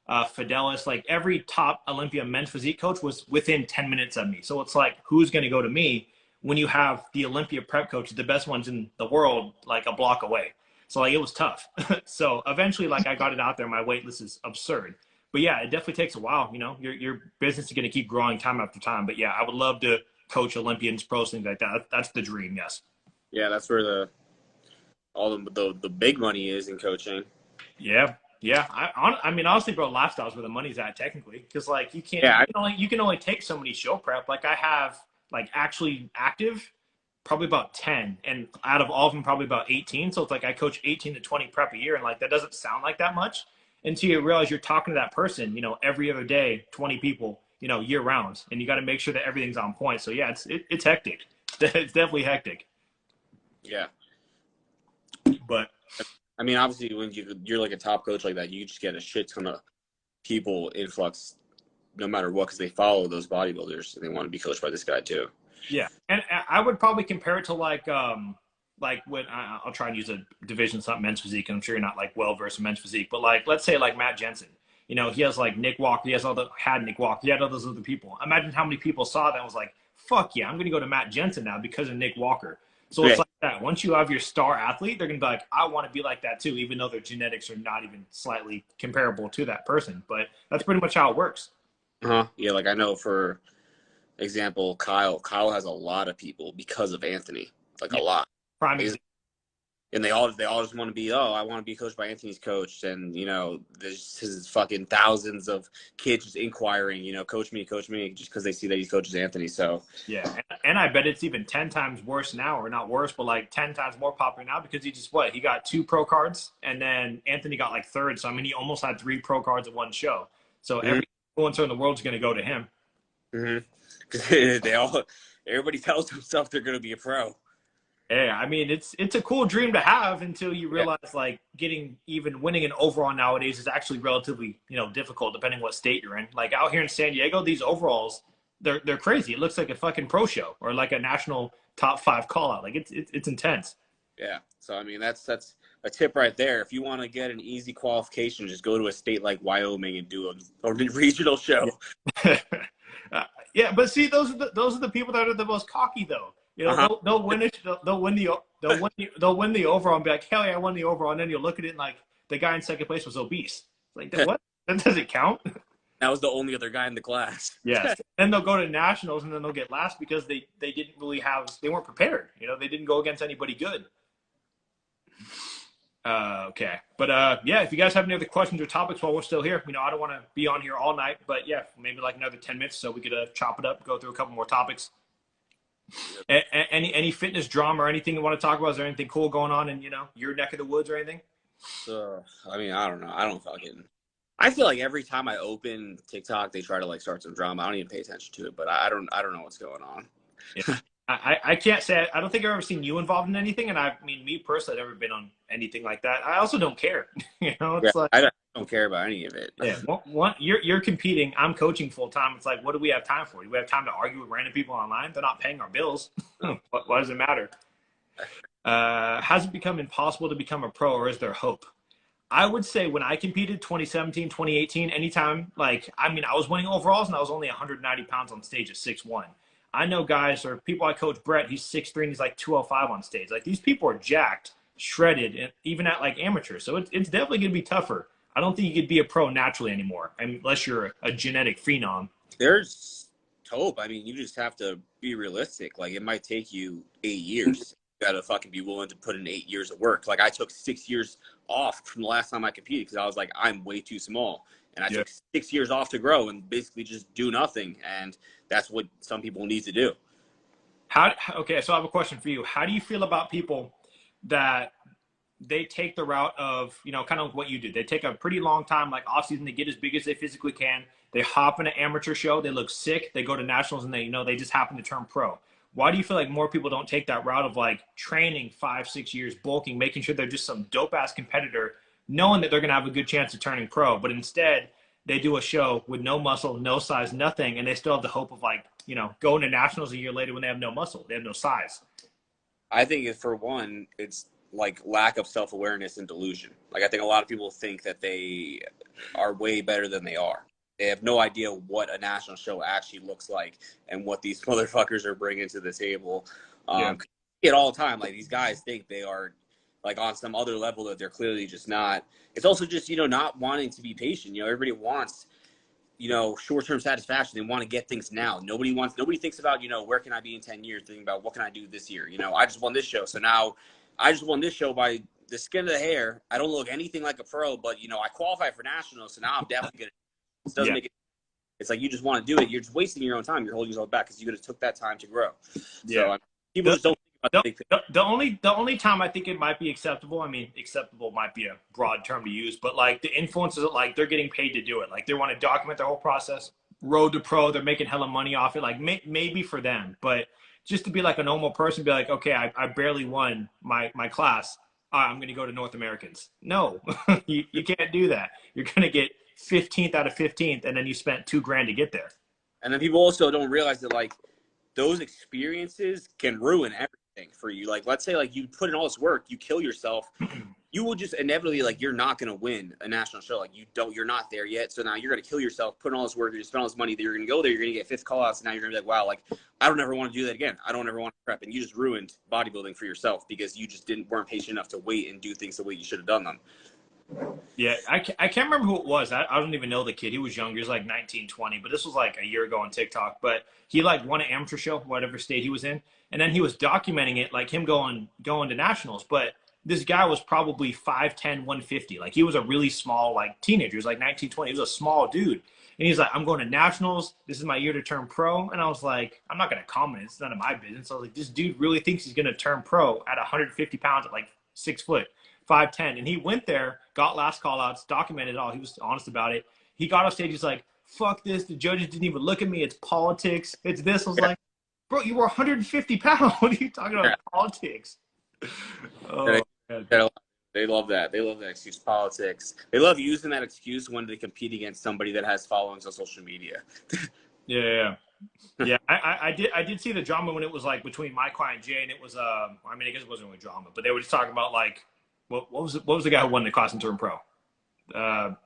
Fidelis, like every top Olympia men's physique coach was within 10 minutes of me. So it's like, who's going to go to me when you have the Olympia prep coaches, the best ones in the world, like a block away? So like it was tough. So eventually, like I got it out there. My wait list is absurd. But yeah, it definitely takes a while. Your business is going to keep growing time after time. But yeah, I would love to coach Olympians, pros, things like that. That's the dream. Yes. Yeah, that's where all the big money is in coaching. Yeah. I mean, honestly, bro, lifestyle's where the money's at technically, because like you can only take so many show prep. Like I have like actually active, probably about 10, and out of all of them, probably about 18. So it's like I coach 18 to 20 prep a year, and like that doesn't sound like that much until you realize you're talking to that person, every other day, 20 people. year round, and you got to make sure that everything's on point. So yeah, it's hectic. It's definitely hectic. Yeah. But I mean, obviously, when you're like a top coach like that, you just get a shit ton of people influx, no matter what, because they follow those bodybuilders and they want to be coached by this guy too. yeah, and I would probably compare it to like when I'll try and use a division, it's not men's physique, and I'm sure you're not like well versed in men's physique, but like let's say like Matt Jensen. He has like Nick Walker, had Nick Walker, he had all those other people. Imagine how many people saw that and was like, fuck yeah, I'm going to go to Matt Jensen now because of Nick Walker. So it's like that. Once you have your star athlete, they're going to be like, I want to be like that too, even though their genetics are not even slightly comparable to that person. But that's pretty much how it works. Yeah, like I know, for example, Kyle has a lot of people because of Anthony, like a lot. Prime example. And they all just want to be, I want to be coached by Anthony's coach. And, there's his fucking thousands of kids just inquiring, coach me, just because they see that he coaches Anthony. So, yeah. And I bet it's even 10 times worse now, or not worse, but like 10 times more popular now because he got 2 pro cards, and then Anthony got like 3rd. So, I mean, he almost had 3 pro cards at one show. So every influencer in the world is going to go to him. Because everybody tells themselves they're going to be a pro. Yeah, I mean, it's a cool dream to have until you realize like winning an overall nowadays is actually relatively, difficult depending what state you're in. Like out here in San Diego, these overalls, they're crazy. It looks like a fucking pro show or like a national top 5 call out. Like it's intense. Yeah. So I mean, that's a tip right there. If you want to get an easy qualification, just go to a state like Wyoming and do a regional show. Yeah, but see, those are the people that are the most cocky though. They'll win it. They'll win the overall and be like, hell yeah, I won the overall. And then you'll look at it and like the guy in second place was obese. Like what? That doesn't count. That was the only other guy in the class. Yes. Then they'll go to nationals and then they'll get last because they weren't prepared. They didn't go against anybody good. Okay. But yeah, if you guys have any other questions or topics while we're still here, I don't want to be on here all night, but yeah, maybe like another 10 minutes so we could chop it up, go through a couple more topics. Any fitness drama or anything you want to talk about? Is there anything cool going on in your neck of the woods or anything? I mean, I don't know. I feel like every time I open TikTok, they try to like start some drama. I don't even pay attention to it, but I don't know what's going on. Yeah. I can't say I don't think I've ever seen you involved in anything, and I mean, me personally, I've never been on anything like that. I also don't care. It's like I don't care about any of it. Yeah, you're competing. I'm coaching full time. It's like, what do we have time for? Do we have time to argue with random people online? They're not paying our bills. Why does it matter? Has it become impossible to become a pro, or is there hope? I would say when I competed 2017, 2018, anytime, I was winning overalls and I was only 190 pounds on stage at 6'1". I know guys or people I coach, Brett, he's 6'3" and he's like 205 on stage. Like these people are jacked, shredded, and even at like amateurs. So it's definitely going to be tougher. I don't think you could be a pro naturally anymore unless you're a genetic phenom. There's hope. I mean, you just have to be realistic. Like it might take you 8 years. You got to fucking be willing to put in 8 years of work. Like I took 6 years off from the last time I competed because I was like, I'm way too small. And I took 6 years off to grow and basically just do nothing. And that's what some people need to do. Okay, so I have a question for you. How do you feel about people that they take the route of, kind of what you do? They take a pretty long time, like off season, they get as big as they physically can. They hop in an amateur show. They look sick. They go to nationals and they just happen to turn pro. Why do you feel like more people don't take that route of like training 5-6 years, bulking, making sure they're just some dope ass competitor, knowing that they're going to have a good chance of turning pro, but instead they do a show with no muscle, no size, nothing, and they still have the hope of going to nationals a year later when they have no muscle, they have no size? I think for one, it's like lack of self-awareness and delusion. Like I think a lot of people think that they are way better than they are. They have no idea what a national show actually looks like and what these motherfuckers are bringing to the table. It all the time. Like these guys think they are like on some other level that they're clearly just not. It's also just, not wanting to be patient. Everybody wants, short-term satisfaction. They want to get things now. Nobody thinks about, where can I be in 10 years? Thinking about what can I do this year? I just won this show. So now I just won this show by the skin of the hair. I don't look anything like a pro, but, I qualified for nationals. So now I'm definitely going to. It doesn't make it. It's like you just want to do it. You're just wasting your own time. You're holding yourself back because you could have took that time to grow. Yeah. So people just don't think about the only time I think it might be acceptable. I mean, acceptable might be a broad term to use, but like the influencers, like they're getting paid to do it. Like they want to document their whole process. road to pro, they're making hella money off it. Like maybe for them, but just to be like a normal person, be like, okay, I barely won my class. I'm going to go to North Americans. No, you can't do that. You're going to get 15th out of 15th, and then you spent $2,000 to get there. And then people also don't realize that like those experiences can ruin everything for you. Like, let's say like you put in all this work, you kill yourself, you will just inevitably, like, you're not going to win a national show. Like, you're not there yet. So now you're going to kill yourself, put in all this work, you spend all this money that you're going to go there, you're going to get fifth call outs, and now you're going to be like, wow, like, I don't ever want to do that again. I don't ever want to prep. And you just ruined bodybuilding for yourself because you just weren't patient enough to wait and do things the way you should have done them. Yeah, I can't remember who it was. I don't even know the kid. He was young. He was like 19, 20, but this was like a year ago on TikTok. But he like won an amateur show, whatever state he was in. And then he was documenting it, like him going to nationals. But this guy was probably 5'10", 150. Like he was a really small, like teenager. He was like 19, 20. He was a small dude. And he's like, I'm going to nationals. This is my year to turn pro. And I was like, I'm not going to comment. It's none of my business. I was like, this dude really thinks he's going to turn pro at 150 pounds at like 6 foot. 5'10", and he went there, got last call outs, documented it all. He was honest about it. He got off stage. He's like, "Fuck this! The judges didn't even look at me. It's politics. It's this." I was like, "Bro, you were 150 pounds. What are you talking about? Politics?" Oh, they love that. They love that excuse, politics. They love using that excuse when they compete against somebody that has followings on social media. Yeah. I did see the drama when it was like between my client Jay and it was I mean, I guess it wasn't really drama, but they were just talking about like what was the guy who won the class and turned pro?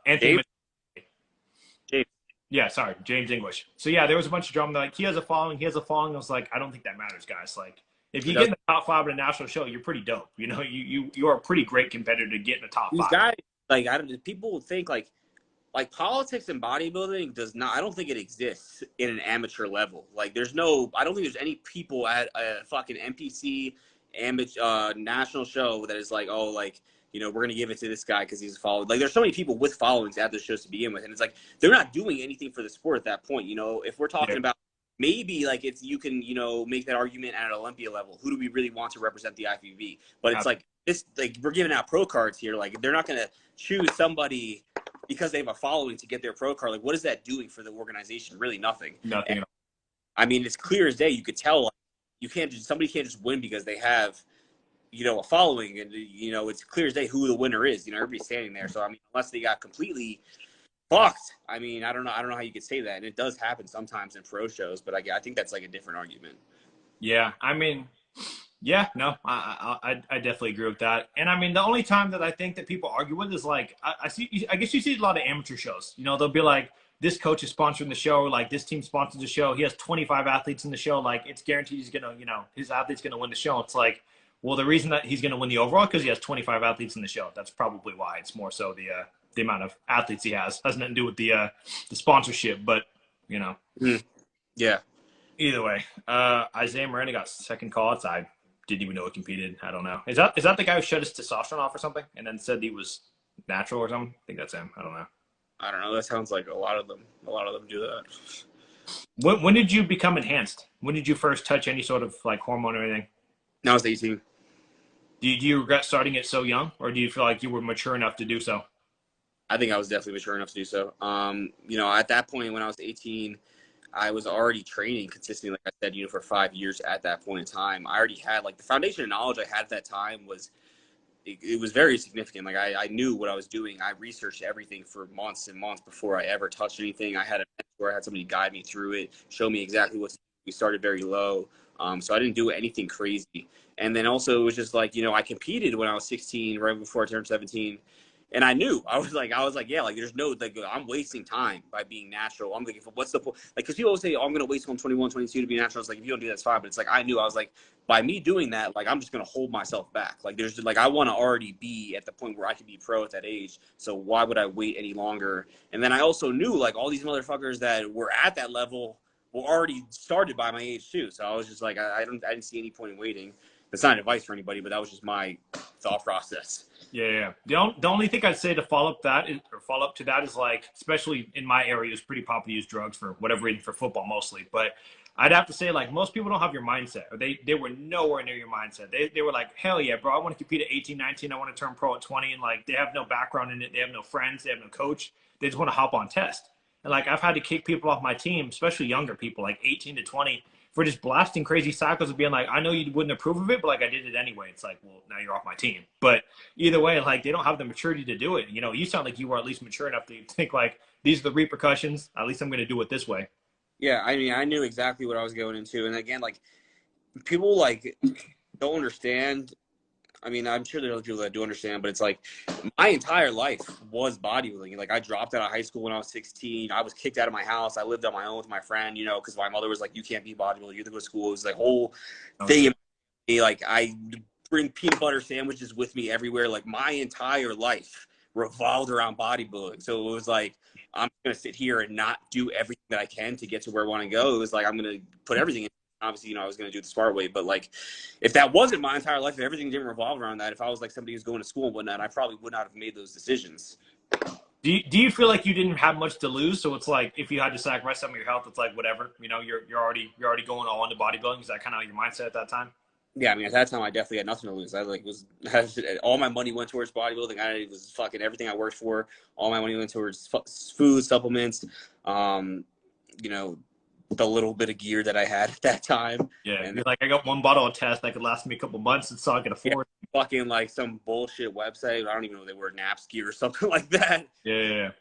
Anthony. James. Yeah, sorry, James English. So yeah, there was a bunch of drama. Like he has a following. I was like, I don't think that matters, guys. Like if you get in the top 5 at a national show, you're pretty dope. You know, you are a pretty great competitor to get in the top 5. These guys, like people think like politics in bodybuilding does not. I don't think it exists in an amateur level. Like I don't think there's any people at a fucking NPC amateur national show that is like, oh, like, you know, we're gonna give it to this guy because he's followed. Like there's so many people with followings at the shows to begin with, and it's like they're not doing anything for the sport at that point. You know, if we're talking about maybe like it's you can, you know, make that argument at an Olympia level. Who do we really want to represent the IFBB? But it's like this, like we're giving out pro cards here. Like they're not gonna choose somebody because they have a following to get their pro card. Like what is that doing for the organization? Really nothing. Nothing. And, I mean, it's clear as day. You could tell. Like, somebody can't just win because they have, you know, a following, and you know it's clear as day who the winner is. You know, everybody's standing there. So I mean, unless they got completely fucked, I mean, I don't know how you could say that. And it does happen sometimes in pro shows, but I think that's like a different argument. Yeah, I mean, yeah, no, I definitely agree with that. And I mean, the only time that I think that people argue with is like I guess you see a lot of amateur shows. You know, they'll be like, this coach is sponsoring the show, like this team sponsors the show. He has 25 athletes in the show. Like it's guaranteed he's gonna, you know, his athlete's gonna win the show. It's like, well, the reason that he's gonna win the overall because he has 25 athletes in the show. That's probably why. It's more so the amount of athletes he has nothing to do with the sponsorship. But you know, yeah. Either way, Isaiah Moreno got second call outs. I didn't even know he competed. I don't know. Is that the guy who shut his testosterone off or something, and then said he was natural or something? I think that's him. I don't know. I don't know. That sounds like a lot of them do that. When did you become enhanced? When did you first touch any sort of like hormone or anything? I was 18. Do you regret starting it so young, or do you feel like you were mature enough to do so? I think I was definitely mature enough to do so. You know, at that point when I was 18, I was already training consistently, like I said, you know, for 5 years at that point in time. I already had like the foundation of knowledge I had at that time was it was very significant. Like I knew what I was doing. I researched everything for months and months before I ever touched anything. I had a mentor, I had somebody guide me through it, show me exactly what to do. We started very low. So I didn't do anything crazy. And then also it was just like, you know, I competed when I was 16, right before I turned 17. And I knew, I was like, yeah, like there's no, like I'm wasting time by being natural. I'm thinking, what's the point? Like, cause people always say, oh, I'm going to wait till I'm 21, 22 to be natural. It's like, if you don't do that, it's fine. But it's like, I knew, I was like, by me doing that, like, I'm just going to hold myself back. Like there's like, I want to already be at the point where I could be pro at that age. So why would I wait any longer? And then I also knew like all these motherfuckers that were at that level were already started by my age too. So I was just like, I didn't see any point in waiting. It's not advice for anybody, but that was just my thought process. Yeah. The only thing I'd say to follow up to that is like, especially in my area, it's pretty popular to use drugs for whatever reason, for football mostly. But I'd have to say like most people don't have your mindset, or they were nowhere near your mindset. They were like, hell yeah, bro, I want to compete at 18, 19. I want to turn pro at 20. And like, they have no background in it. They have no friends. They have no coach. They just want to hop on test. And like I've had to kick people off my team, especially younger people, like 18 to 20, for just blasting crazy cycles of being like, I know you wouldn't approve of it, but like I did it anyway. It's like, well, now you're off my team. But either way, like they don't have the maturity to do it. You know, you sound like you were at least mature enough to think like these are the repercussions. At least I'm going to do it this way. Yeah, I mean, I knew exactly what I was going into. And again, like, people, like, don't understand. I mean, I'm sure there are other people that do understand, but it's like my entire life was bodybuilding. Like, I dropped out of high school when I was 16. I was kicked out of my house. I lived on my own with my friend, you know, because my mother was like, you can't be a bodybuilder. You have to go to school. It was like whole thing. Like, I bring peanut butter sandwiches with me everywhere. Like, my entire life revolved around bodybuilding. So it was like, I'm going to sit here and not do everything that I can to get to where I want to go. It was like, I'm going to put everything in. Obviously, you know, I was going to do it the smart way, but like, if that wasn't my entire life, if everything didn't revolve around that, if I was like somebody who's going to school and whatnot, I probably would not have made those decisions. Do you feel like you didn't have much to lose? So it's like, if you had to sacrifice some of your health, it's like, whatever, you know, you're already going all into bodybuilding. Is that kind of your mindset at that time? Yeah, I mean, at that time, I definitely had nothing to lose. I like all my money went towards bodybuilding. I was fucking everything I worked for. All my money went towards food, supplements, you know, the little bit of gear that I had at that time. Yeah, and you're like, I got one bottle of test that could last me a couple months, and so I can afford. Yeah, fucking like some bullshit website. I don't even know if they were Napski or something like that. Yeah.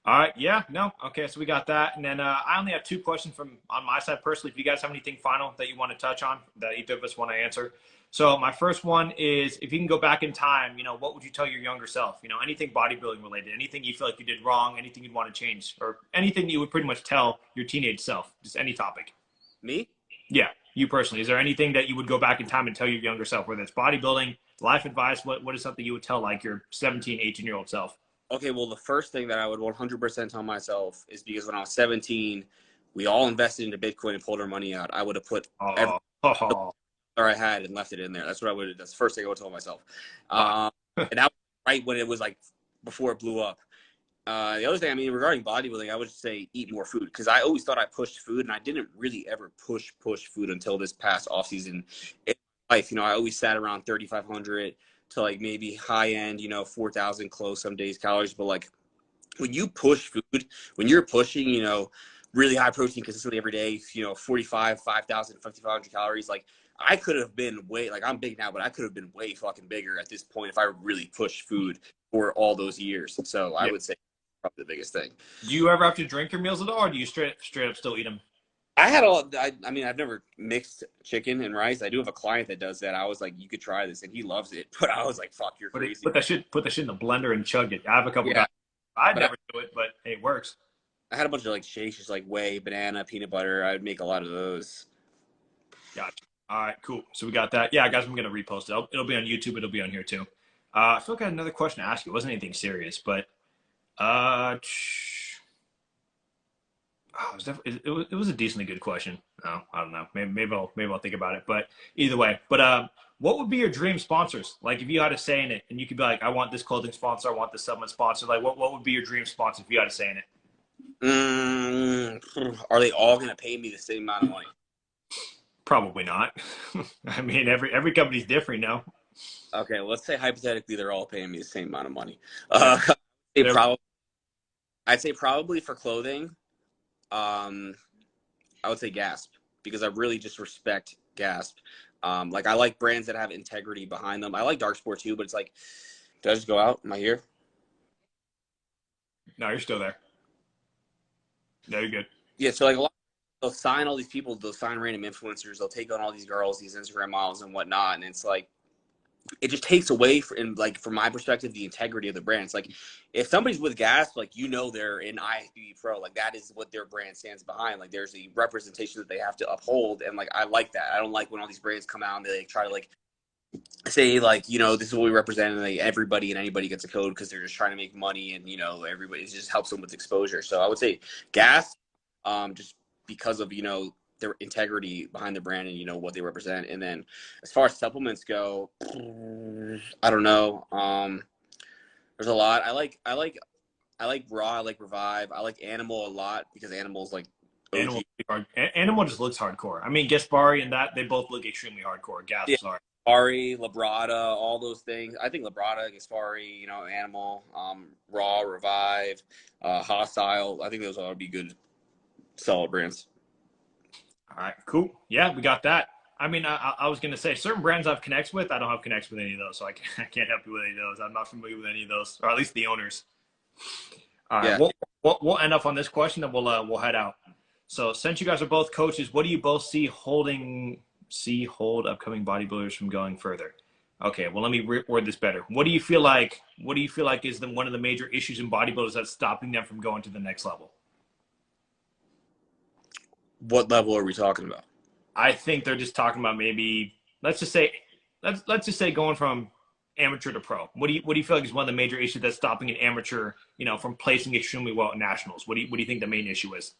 All right. Yeah. No. Okay. So we got that, and then I only have two questions from on my side personally. If you guys have anything final that you want to touch on that either of us want to answer. So my first one is, if you can go back in time, you know, what would you tell your younger self? You know, anything bodybuilding related, anything you feel like you did wrong, anything you'd want to change, or anything you would pretty much tell your teenage self, just any topic. Me? Yeah, you personally. Is there anything that you would go back in time and tell your younger self, whether it's bodybuilding, life advice, what is something you would tell like your 17, 18-year-old self? Okay, well, the first thing that I would 100% tell myself is, because when I was 17, we all invested into Bitcoin and pulled our money out. I would have put every I had and left it in there. That's what I would. That's the first thing I would tell myself. And that was right when it was like before it blew up. The other thing, I mean, regarding bodybuilding, I would say eat more food, because I always thought I pushed food, and I didn't really ever push food until this past off season in life. You know, I always sat around 3,500 to like maybe high end, you know, 4,000 close some days calories. But like, when you push food, when you're pushing, you know, really high protein consistently every day, you know, 45, 5,000, 5,500 calories, like, I could have been way, like, I'm big now, but I could have been way fucking bigger at this point if I really pushed food for all those years. So I would say probably the biggest thing. Do you ever have to drink your meals at all, or do you straight up still eat them? I mean, I've never mixed chicken and rice. I do have a client that does that. I was like, you could try this, and he loves it. But I was like, fuck, you're crazy. Put that shit in the blender and chug it. I have a couple guys. I'd never do it, but hey, it works. I had a bunch of like shakes, just like whey, banana, peanut butter. I would make a lot of those. Gotcha. All right, cool. So we got that. Yeah, guys, I'm going to repost it. It'll be on YouTube. It'll be on here too. I feel like I had another question to ask you. It wasn't anything serious, but it was a decently good question. No, I don't know. Maybe I'll think about it. But either way, what would be your dream sponsors? Like, if you had a say in it, and you could be like, I want this clothing sponsor, I want this supplement sponsor. Like, what would be your dream sponsor if you had a say in it? Are they all going to pay me the same amount of money? Probably not. I mean, every company's different, no? Okay, well, let's say hypothetically they're all paying me the same amount of money. I'd say probably for clothing, I would say Gasp, because I really just respect Gasp. Like, I like brands that have integrity behind them. I like Dark Sport too, but it's like, did I just go out? Am I here? No, you're still there. No, you're good. Yeah, so like they'll sign all these people, they'll sign random influencers, they'll take on all these girls, these Instagram models and whatnot, and it's like, it just takes away, from my perspective, the integrity of the brand. It's like, if somebody's with Gasp, like, you know, they're in IFBB Pro, like, that is what their brand stands behind. Like, there's a representation that they have to uphold, and like, I like that. I don't like when all these brands come out and they like, try to like say like, you know, this is what we represent, and like, everybody and anybody gets a code because they're just trying to make money, and you know, everybody, it just helps them with exposure. So I would say Gasp, just because of, you know, their integrity behind the brand and, you know, what they represent. And then as far as supplements go, I don't know. There's a lot. I like Raw. I like Revive. I like Animal a lot, because Animal's like Animal just looks hardcore. I mean, Gaspari and that, they both look extremely hardcore. Gasp, sorry. Gaspari, Labrada, all those things. I think Labrada, Gaspari, you know, Animal, Raw, Revive, Hostile. I think those all would be good, solid brands. All right, cool. Yeah, we got that. I mean, I was gonna say certain brands I've connects with. I don't have connects with any of those, so I can't help you with any of those. I'm not familiar with any of those, or at least the owners. All right, Yeah. we'll end up on this question, and we'll head out. So, since you guys are both coaches, what do you both hold upcoming bodybuilders from going further? Okay, well, let me word this better. What do you feel like? What do you feel like is one of the major issues in bodybuilders that's stopping them from going to the next level? What level are we talking about? I think they're just talking about maybe let's just say going from amateur to pro. What do you feel like is one of the major issues that's stopping an amateur, from placing extremely well at nationals? What do you think the main issue is?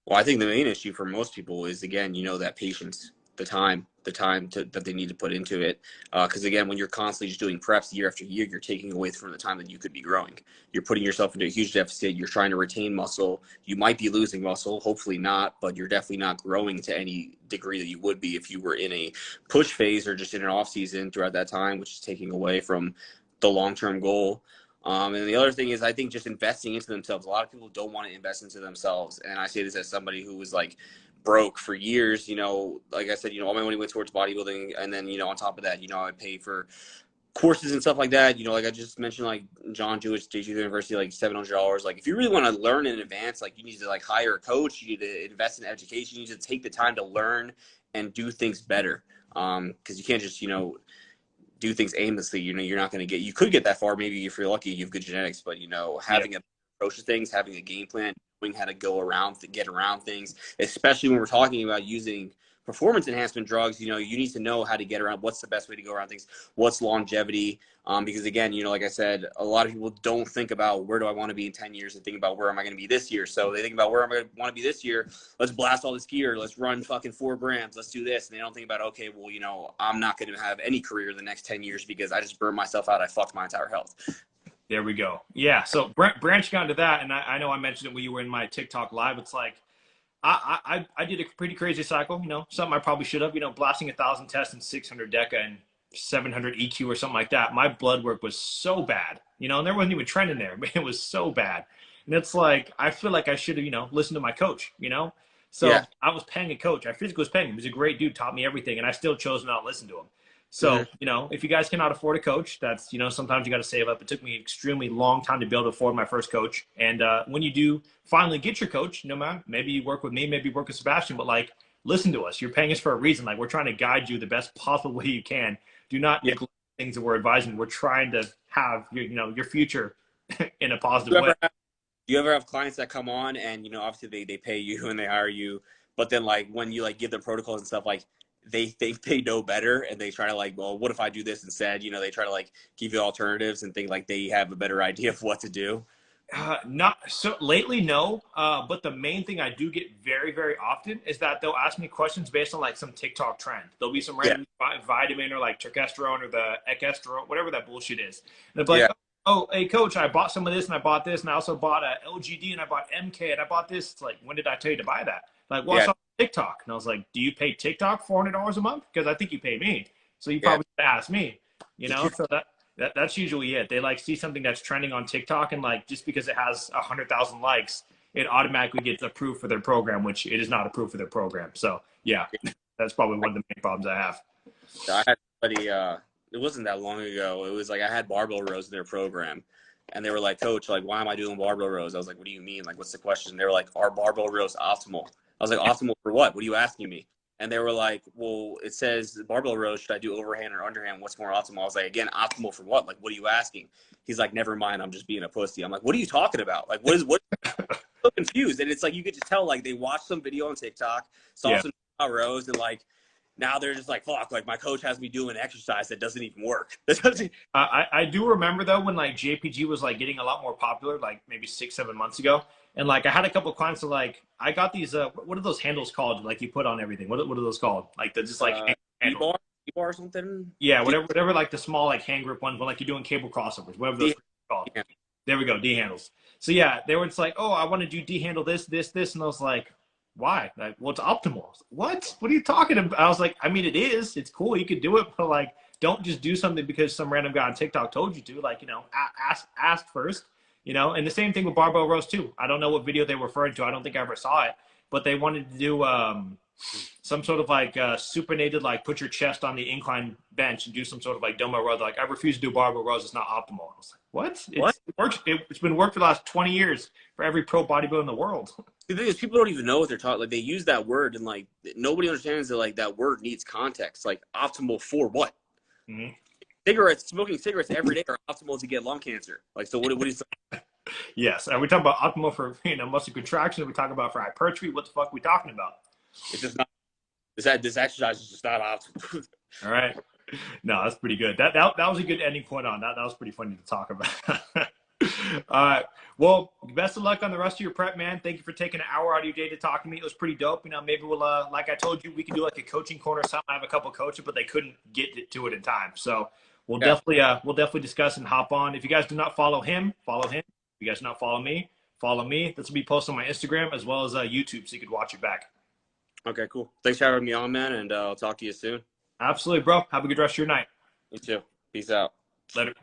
Well, I think the main issue for most people is, again, that patience, the time that they need to put into it. Because again, when you're constantly just doing preps year after year, you're taking away from the time that you could be growing. You're putting yourself into a huge deficit. You're trying to retain muscle. You might be losing muscle, hopefully not, but you're definitely not growing to any degree that you would be if you were in a push phase or just in an off season throughout that time, which is taking away from the long-term goal. And the other thing is, I think just investing into themselves. A lot of people don't want to invest into themselves. And I say this as somebody who was like broke for years, like I said, all my money went towards bodybuilding. And then, on top of that, I pay for courses and stuff like that. Like I just mentioned, like John Jewish State University, like $700. Like if you really want to learn in advance, like you need to like hire a coach, you need to invest in education, you need to take the time to learn and do things better. Because you can't just, do things aimlessly. You're not going to you could get that far. Maybe if you're lucky, you have good genetics, but having a approach to things, having a game plan, knowing how to get around things, especially when we're talking about using performance enhancement drugs, you need to know how to get around, what's the best way to go around things, what's longevity. Because again, like I said, a lot of people don't think about where do I want to be in 10 years and think about where am I going to be this year. So they think about where am I going to want to be this year. Let's blast all this gear. Let's run fucking 4 grams. Let's do this. And they don't think about, okay, well, I'm not going to have any career in the next 10 years because I just burned myself out. I fucked my entire health. There we go. Yeah. So branching onto that, and I know I mentioned it when you were in my TikTok live. It's like, I did a pretty crazy cycle, something I probably should have, blasting 1,000 tests and 600 DECA and 700 EQ or something like that. My blood work was so bad, and there wasn't even trend in there, but it was so bad. And it's like, I feel like I should have, listened to my coach, So yeah. I was paying a coach. I physically was paying him. He was a great dude, taught me everything, and I still chose not to listen to him. So, if you guys cannot afford a coach, that's, sometimes you got to save up. It took me an extremely long time to be able to afford my first coach. And when you do finally get your coach, no matter, maybe you work with me, maybe you work with Sebastian, but like, listen to us. You're paying us for a reason. Like, we're trying to guide you the best possible way you can. Do not neglect things that we're advising. We're trying to have your future in a positive way. Do you ever have clients that come on and, obviously they pay you and they hire you, but then like when you like give them protocols and stuff, like, they know better and they try to like, well, what if I do this instead? They try to like give you alternatives and think like they have a better idea of what to do. Not so lately, no. But the main thing I do get very, very often is that they'll ask me questions based on like some TikTok trend. There'll be some random vitamin or like terkestrone or the ekestrone, whatever that bullshit is. And they'll be like, oh, hey coach, I bought some of this and I bought this and I also bought a LGD and I bought MK and I bought this. It's like, when did I tell you to buy that? Like, well, it's on TikTok. And I was like, do you pay TikTok $400 a month? Because I think you pay me. So you probably should ask me, So that's usually it. They like see something that's trending on TikTok and like, just because it has 100,000 likes, it automatically gets approved for their program, which it is not approved for their program. So yeah, that's probably one of the main problems I have. I had somebody, it wasn't that long ago. It was like, I had barbell rows in their program. And they were like, coach, like, why am I doing barbell rows? I was like, what do you mean? Like, what's the question? And they were like, are barbell rows optimal? I was like, optimal for what? What are you asking me? And they were like, well, it says barbell rows. Should I do overhand or underhand? What's more optimal? I was like, again, optimal for what? Like, what are you asking? He's like, never mind. I'm just being a pussy. I'm like, what are you talking about? Like, what? I'm so confused. And it's like, you could just tell, like, they watched some video on TikTok, saw some rows, and like, now they're just like, fuck, like my coach has me doing exercise that doesn't even work. I do remember though, when like JPG was like getting a lot more popular, like maybe 6-7 months ago. And like, I had a couple of clients that like, I got these, what are those handles called? Like you put on everything. What are those called? Like they're just like E-bar or something? Yeah, whatever, like the small, like hand grip ones, but like you're doing cable crossovers, whatever those are called. Yeah. There we go, D handles. So yeah, they were just like, oh, I want to do D handle this. And I was like, Why? Like, well, it's optimal. What? What are you talking about? I was like, I mean, it is. It's cool. You could do it, but like, don't just do something because some random guy on TikTok told you to. Like, you know, ask first. You know, and the same thing with barbell rows too. I don't know what video they were referring to. I don't think I ever saw it, but they wanted to do some sort of like supinated, like put your chest on the incline bench and do some sort of like dumbbell row. Like, I refuse to do barbell rows. It's not optimal. I was like, what? It works. It's been worked for the last 20 years for every pro bodybuilder in the world. The thing is, people don't even know what they're talking. Like, they use that word, and like nobody understands that. Like, that word needs context. Like, optimal for what? Mm-hmm. Cigarettes, smoking cigarettes every day are optimal to get lung cancer. Like, so what do you say? Yes. Are we talking about optimal for, you know, muscle contraction? Are we talking about for hypertrophy? What the fuck are we talking about? It's just not. This exercise is just not optimal. All right. No, that's pretty good. That was a good ending point on that. That was pretty funny to talk about. All right. Well, best of luck on the rest of your prep, man. Thank you for taking an hour out of your day to talk to me. It was pretty dope. You know, maybe we'll, like I told you, we can do like a coaching corner or something. I have a couple coaches, but they couldn't get to it in time. So we'll definitely discuss and hop on. If you guys do not follow him, follow him. If you guys do not follow me, follow me. This will be posted on my Instagram as well as YouTube, so you could watch it back. Okay, cool. Thanks for having me on, man, and I'll talk to you soon. Absolutely, bro. Have a good rest of your night. You too. Peace out. Later.